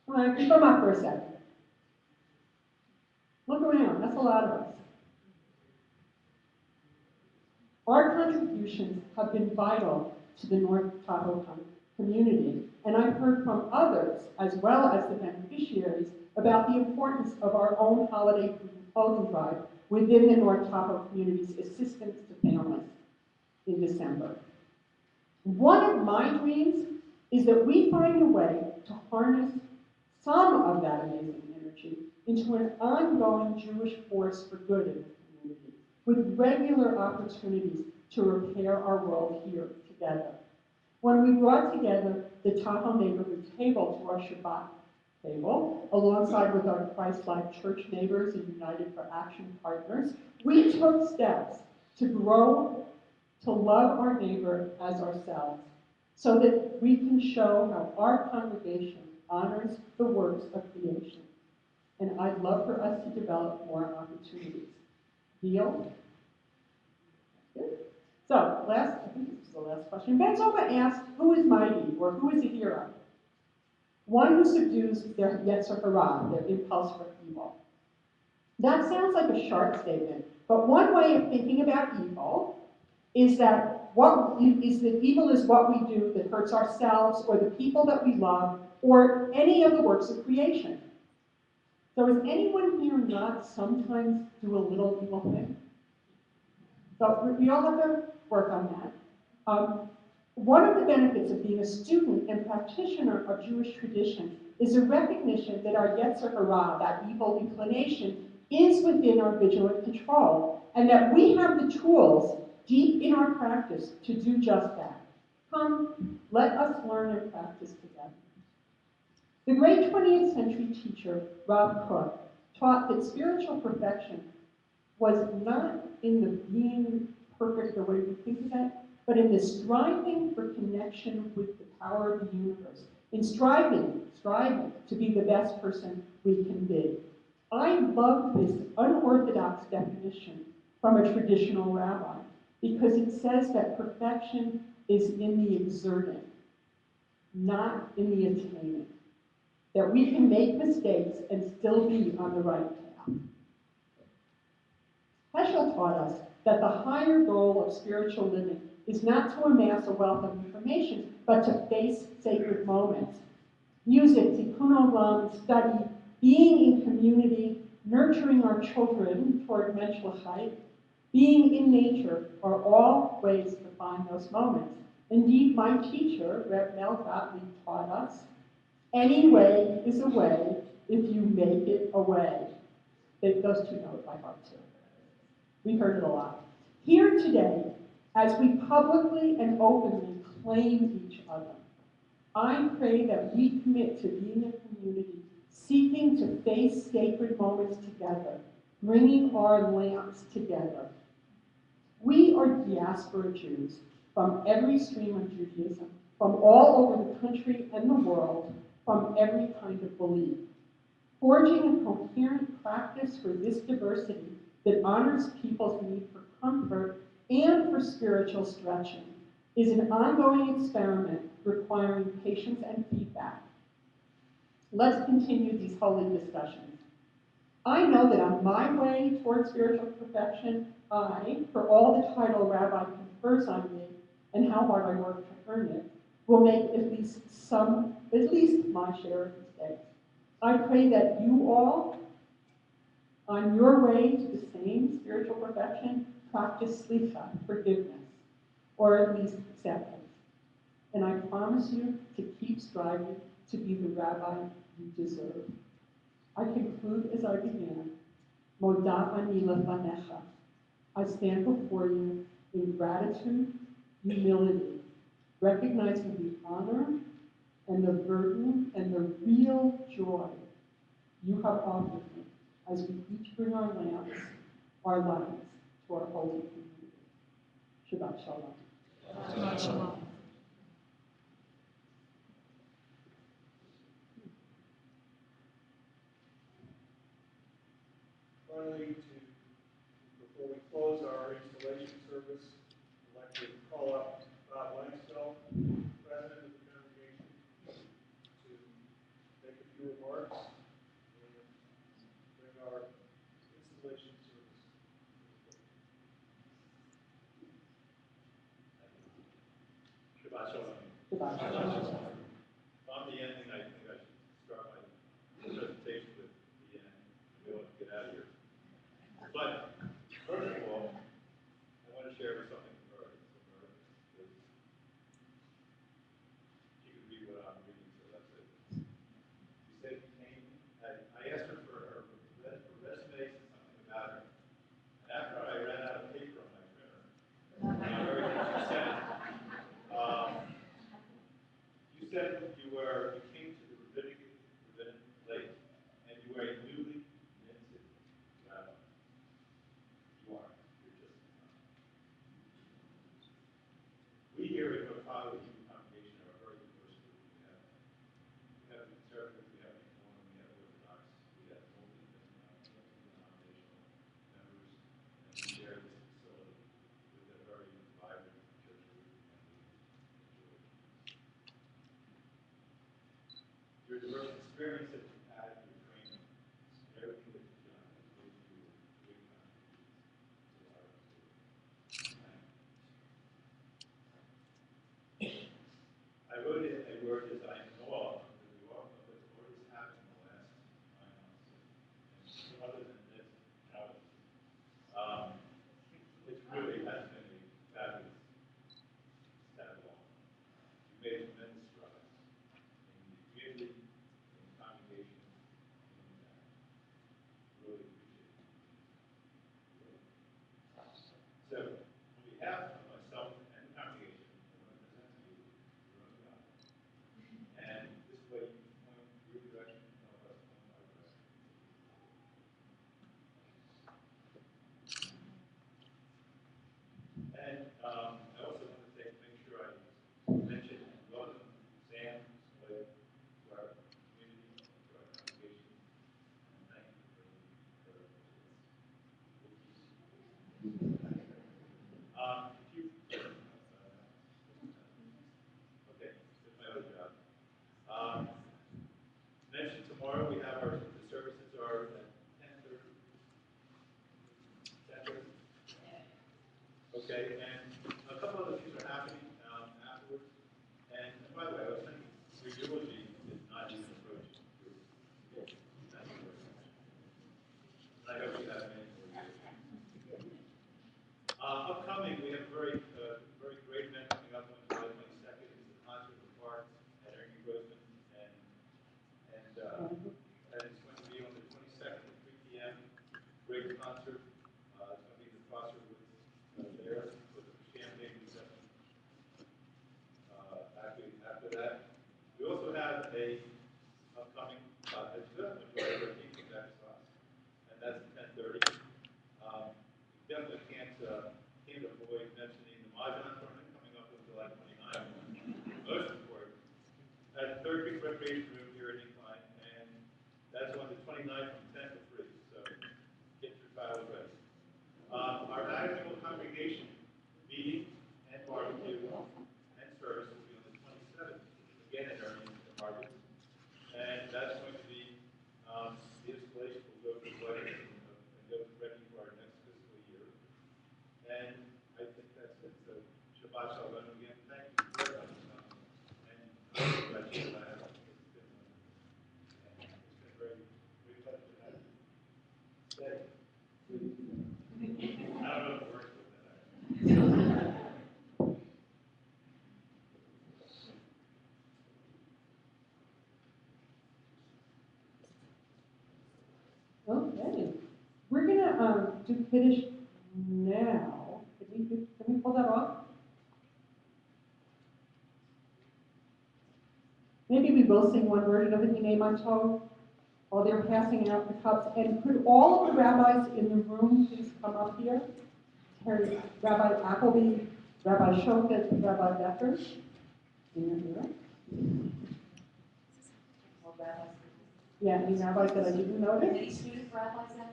All right, keep them up for a second. Look around, that's a lot of us. Our contributions have been vital to the North Tahoe community, and I've heard from others, as well as the beneficiaries, about the importance of our own holiday food and clothing drive within the North Tahoe community's assistance to families in December. One of my dreams is that we find a way to harness some of that amazing energy into an ongoing Jewish force for good in the community, with regular opportunities to repair our world here together. When we brought together the Tahoe neighborhood table to our Shabbat table, alongside with our Christ-like church neighbors and United for Action partners, we took steps to grow to love our neighbor as ourselves, so that we can show how our congregation honors the works of creation. And I'd love for us to develop more opportunities. Deal? Good. So, I think this is the last question. Ben Zoma asked, who is mighty, or who is a hero? One who subdues their Yetzer Hara, their impulse for evil. That sounds like a sharp statement, but one way of thinking about evil is that evil is what we do that hurts ourselves or the people that we love or any of the works of creation. So is anyone here not sometimes do a little evil thing? So we all have to work on that. One of the benefits of being a student and practitioner of Jewish tradition is a recognition that our Yetzer Hara, that evil inclination, is within our vigilant control, and that we have the tools deep in our practice to do just that. Come, let us learn and practice together. The great 20th century teacher, Rav Kook, taught that spiritual perfection was not in the being perfect the way we think of it, but in the striving for connection with the power of the universe, in striving to be the best person we can be. I love this unorthodox definition from a traditional rabbi, because it says that perfection is in the exerting, not in the attaining. That we can make mistakes and still be on the right path. Heschel taught us that the higher goal of spiritual living is not to amass a wealth of information, but to face sacred moments. Music, tikkun olam, study, being in community, nurturing our children toward menschlichkeit, being in nature are all ways to find those moments. Indeed, my teacher, Reb Mel Gottlieb, taught us, any way is a way if you make it a way. Those two know it by heart too. We heard it a lot. Here today, as we publicly and openly claim each other, I pray that we commit to being a community seeking to face sacred moments together, bringing our lamps together. We are diaspora Jews from every stream of Judaism, from all over the country and the world, from every kind of belief. Forging a coherent practice for this diversity that honors people's need for comfort and for spiritual stretching is an ongoing experiment requiring patience and feedback. Let's continue these holy discussions. I know that on my way toward spiritual perfection, I, for all the title Rabbi confers on me and how hard I work to earn it, will make at least my share of mistakes. I pray that you all On your way to the same spiritual perfection, practice slicha, forgiveness, or at least acceptance. And I promise you to keep striving to be the rabbi you deserve. I conclude as I began. Moda ani lefanecha. I stand before you in gratitude, humility, recognizing the honor and the burden and the real joy you have offered me as we each bring our lives to our holy community. Shabbat Shalom. Shabbat Shalom. Finally, before we close our installation service, I'd like to call up Bob Langsfeld, President of the congregation, to make a few remarks and bring our installation service. Shabbat Shalom. Shabbat Shalom. On the ending, I think I should start my presentation with the end. We want to get out of here. But first of all, I want to share something with her. She can read what I'm reading, so that's it. She said, I asked her for her resume, something about her. And after I ran out of paper on my printer, she said, you said you came to the rabbinic lake, and you were a newly minted rabbi. You are. You're just. We here at Tahoe congregation are a very diverse group. We have conservative, we have reform, we have orthodox, we have multi-denominational members, and we share this facility with a very vibrant church group. Your diverse experience that you've had, your training, everything that you've done has made you a great contribution to our community. I wrote it a word as I know of, because we all know that what has happened in the last 9 months, and other than this, it really has been a fabulous step along. You made tremendous strides in the community, in the congregation, and really appreciate it. So, on behalf of myself and the congregation, I want to present to you the Roman God. And this way you can point your direction and help us point our direction. And I also want to make sure I mention and welcome Sam Slade to our community, to our congregation, and thank you for okay, that's my other job. Mentioned tomorrow we have the services are at 10:30. 10:30. Okay, and a couple other things are happening afterwards. And by the way, I was thinking your eulogy is not even approaching your thank you very much. And I hope you have many more years. Upcoming, we have a very great event coming up on July 22nd. It's the concert of Parks at Ernie Grossman, and it's going to be on the 22nd at 3 p.m. Great concert. It's going to be in the Foster Woods there with the champagne reception. After that, we also have a upcoming and that's at 10:30. Definitely can't avoid mentioning the Mahjong tournament coming up on July 29th. Most important, at the Third Creek Recreation Room here at Incline, and that's on the 29th from 10 to 3. So get your file ready. Our annual congregation meeting and barbecue and service will be on the 27th, again at Ernie and Margaret. And that's going to be the installation will go to the wedding and go ready for our next fiscal year. And I think that's it. So Shabbat Shalom again. Thank you very much. And it's been very, very pleasant to have you. I don't know if it works with that. Okay, we're gonna do Kiddush now. Can we pull that off? Maybe we will sing one version of it, Yinei Matov, while they're passing out the cups. And could all of the rabbis in the room please come up here? Rabbi Appleby, Rabbi Shofet, Rabbi Becker. Here. Yeah, any rabbis that I didn't notice? Any student rabbis out there?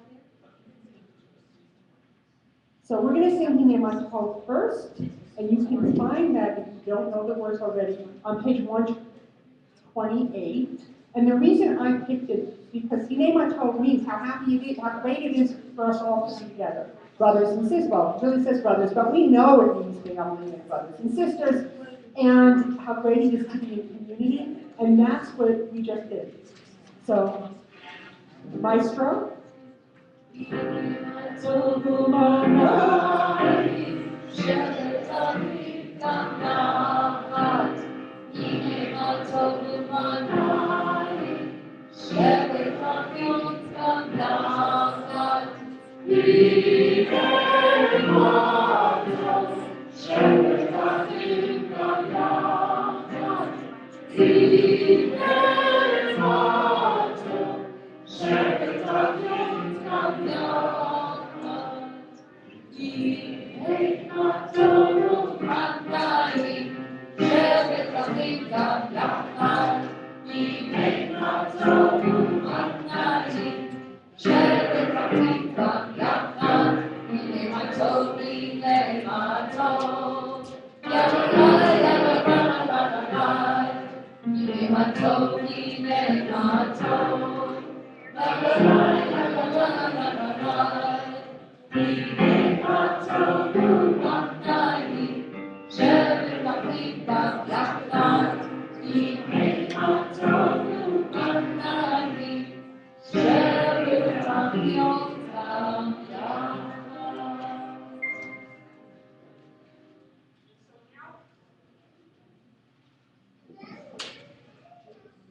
So we're going to sing Hinei Matov first, and you can find that if you don't know the words already on page 128. And the reason I picked it is because Hinei Matov means how happy it is, how great it is for us all to be together, brothers and sisters. Well, it really says brothers, but we know it means being brothers and sisters, and how great it is to be in community, and that's what we just did. So, Maestro.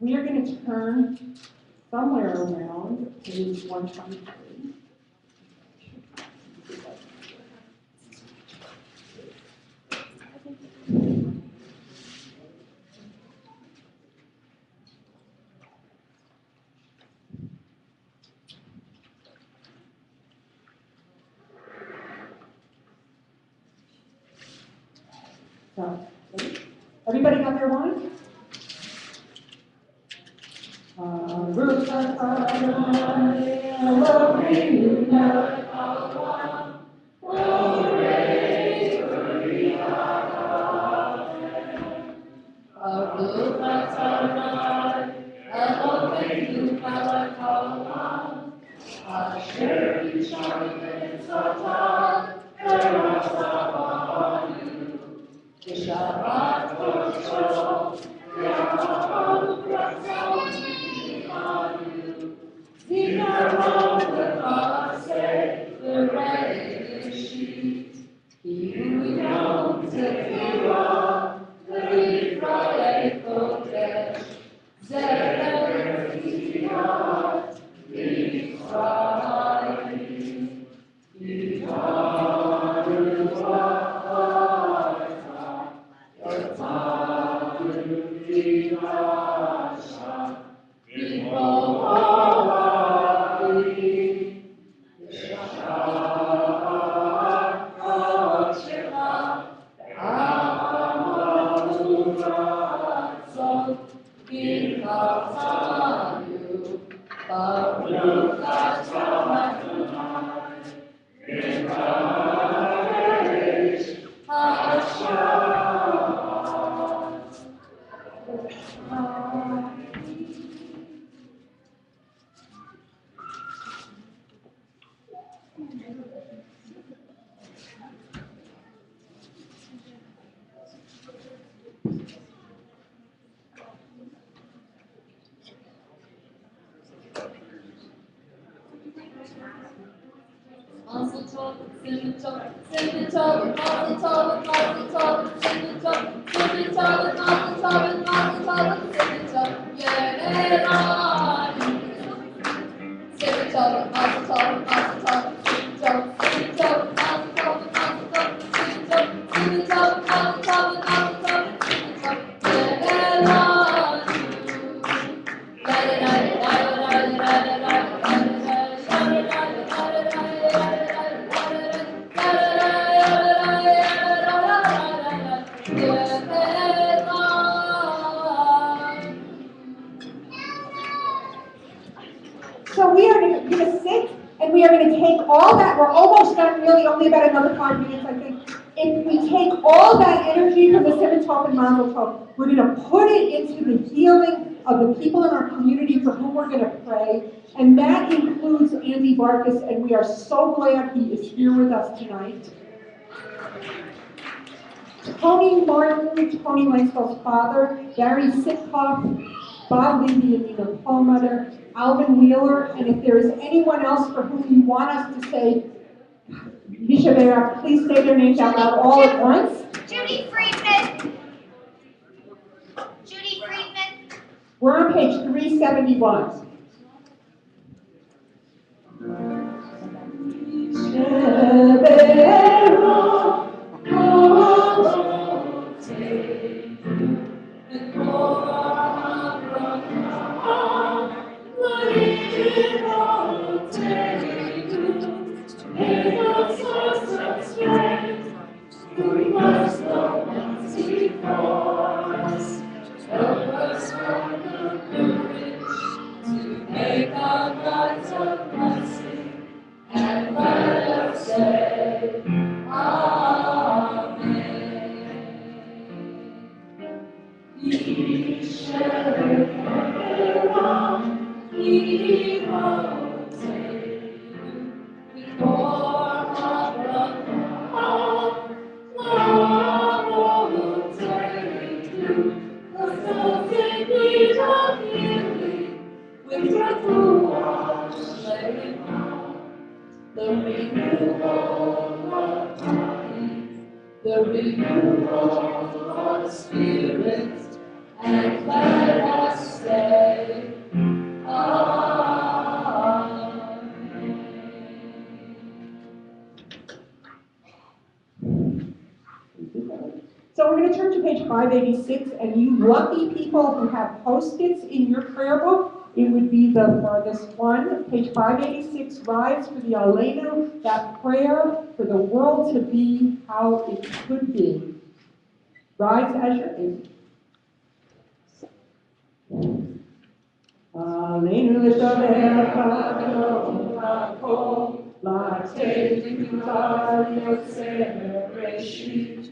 We are going to turn somewhere around page 123. So, everybody got their wine? So we are going to sit and we are going to take all that, we're almost done really, only about another 5 minutes I think. If we take all that energy from the Simon Tov and Mazel Tov, we're going to put it into the healing of the people in our community for whom we're going to pray. And that includes Andy Barkus, and we are so glad he is here with us tonight. Tony Martin, Tony Langsfell's father, Barry Sitkoff, Bob Levy and Nina Perlmutter, Alvin Wheeler, and if there is anyone else for whom you want us to say Misha Berak, please say their names out loud all at once. Judy Friedman. Judy Friedman. We're on page 371. The renewal of spirit, and let us say, So we're going to turn to page 586, and you lucky people who have Post-its in your prayer book, it would be the farthest one. Page 586, rise for the Aleinu, that prayer for the world to be how it could be. Rise as you're able. Aleinu l'shaber ha'kol, la'teiv yotzei bereshit,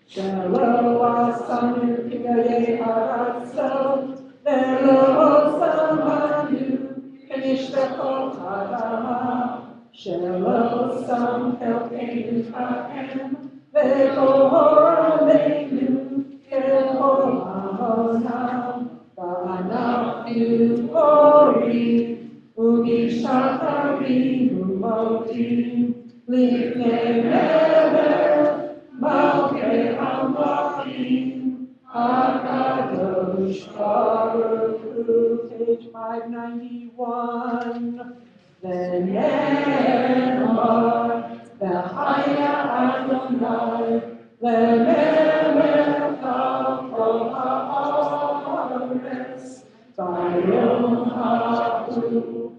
shelo asanu k'gayei haratzot, ve'lo samanu k'nishtakot ha'adama, shelo sam elkeinu ha'em, ve'lo aleinu k'kol ha'onam. V'anachnu orim u'mishacharim u'modim lifnei melech malkei hamlachim hakadosh baruch hu. Page 591. V'ne'emar v'chaya Adonai v'melech kol ha'aretz. Bayom ha'u,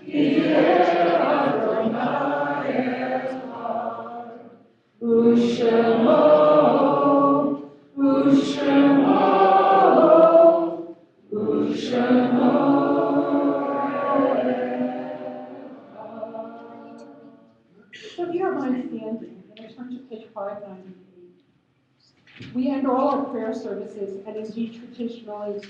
yireh Adonai echad, u'shemo, u'shemo, u'shemo echad. So if you don't mind standing, I'm going to turn to page 598. We end all our prayer services, and indeed traditionally,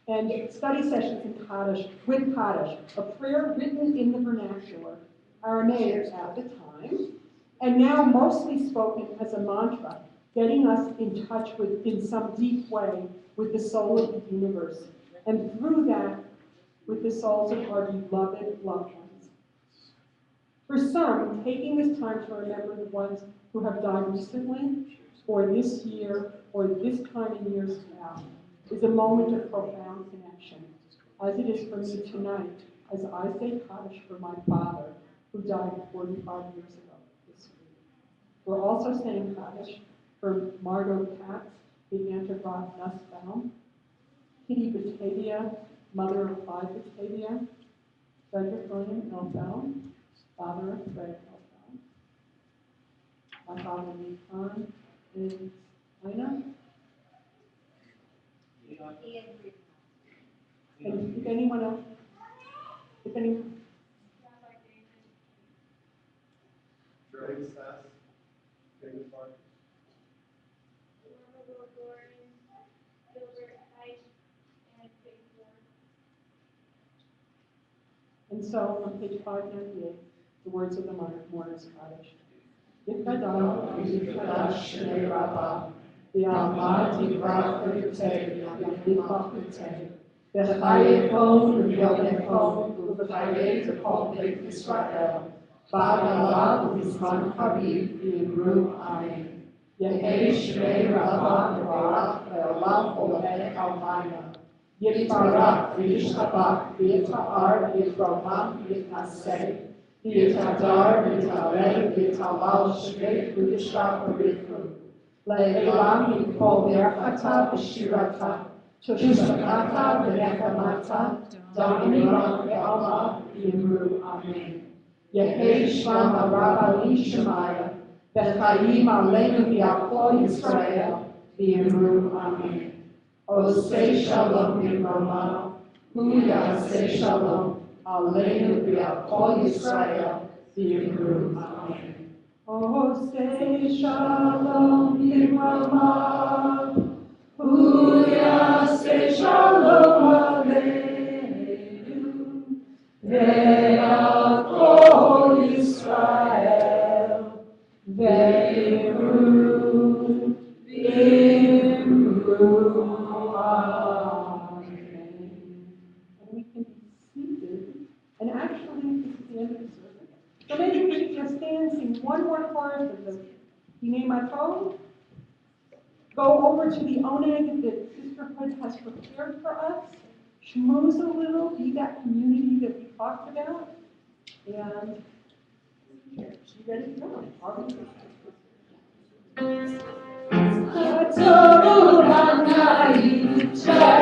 and study sessions in Kaddish, with Kaddish, a prayer written in the vernacular, Aramaic at the time, and now mostly spoken as a mantra, getting us in touch with, in some deep way, with the soul of the universe. And through that, with the souls of our beloved loved ones. For some, taking this time to remember the ones who have died recently, or this year, or this time in years past, is a moment of profound connection, as it is for me tonight, as I say Kaddish for my father, who died 45 years ago this week. We're also saying Kaddish for Margot Katz, the aunt of Rob Nussbaum, Kitty Batavia, mother of Clyde Batavia, Frederick William Elfbaum, father of Fred Elfbaum, my father Lee Cahn, and Lena. And if anyone else, if anyone. David Sass, David Park. And so on page 598, the words of the mourner's Kaddish. Yifkadash, Yifkadash, Shnei Rabbah, V'yamad Yivrach V'yutei, Yifach V'yutei, V'chayekon V'yonekon, V'chayekon Beit Yisrael, Ba'alav V'zman Habib V'yimru Amen. Yehei Shnei Rabbah V'varach V'olam Olameh Almayna. Yitbarach v'yishtabach v'yita'ar v'yitromam v'yitnaseh v'yitadar v'yitaleh v'yitalal shvei v'yishrach v'yitru le'elam yikol berachata v'shirata tushakata v'nechamata da'imiram ve'alma v'yimru Amen. Yehei shlam ha'rab ali shemaya v'chayim aleinu v'yakol Yisrael v'yimru Amen. O say shalom Yirmama, Huya say shalom, Aleinu v'yakol Yisrael, v'yimru Amen. O say shalom Yirmama, Huya say shalom Aleinu, v'yakol Yisrael, v'yimru And we can be seated, and actually, this is the end of the service. So maybe we should just stand, sing one more chorus of the Hinei Tahoe, go over to the oneg that Sisterhood has prepared for us, schmooze a little, be that community that we talked about, and you ready to go? Are we? Share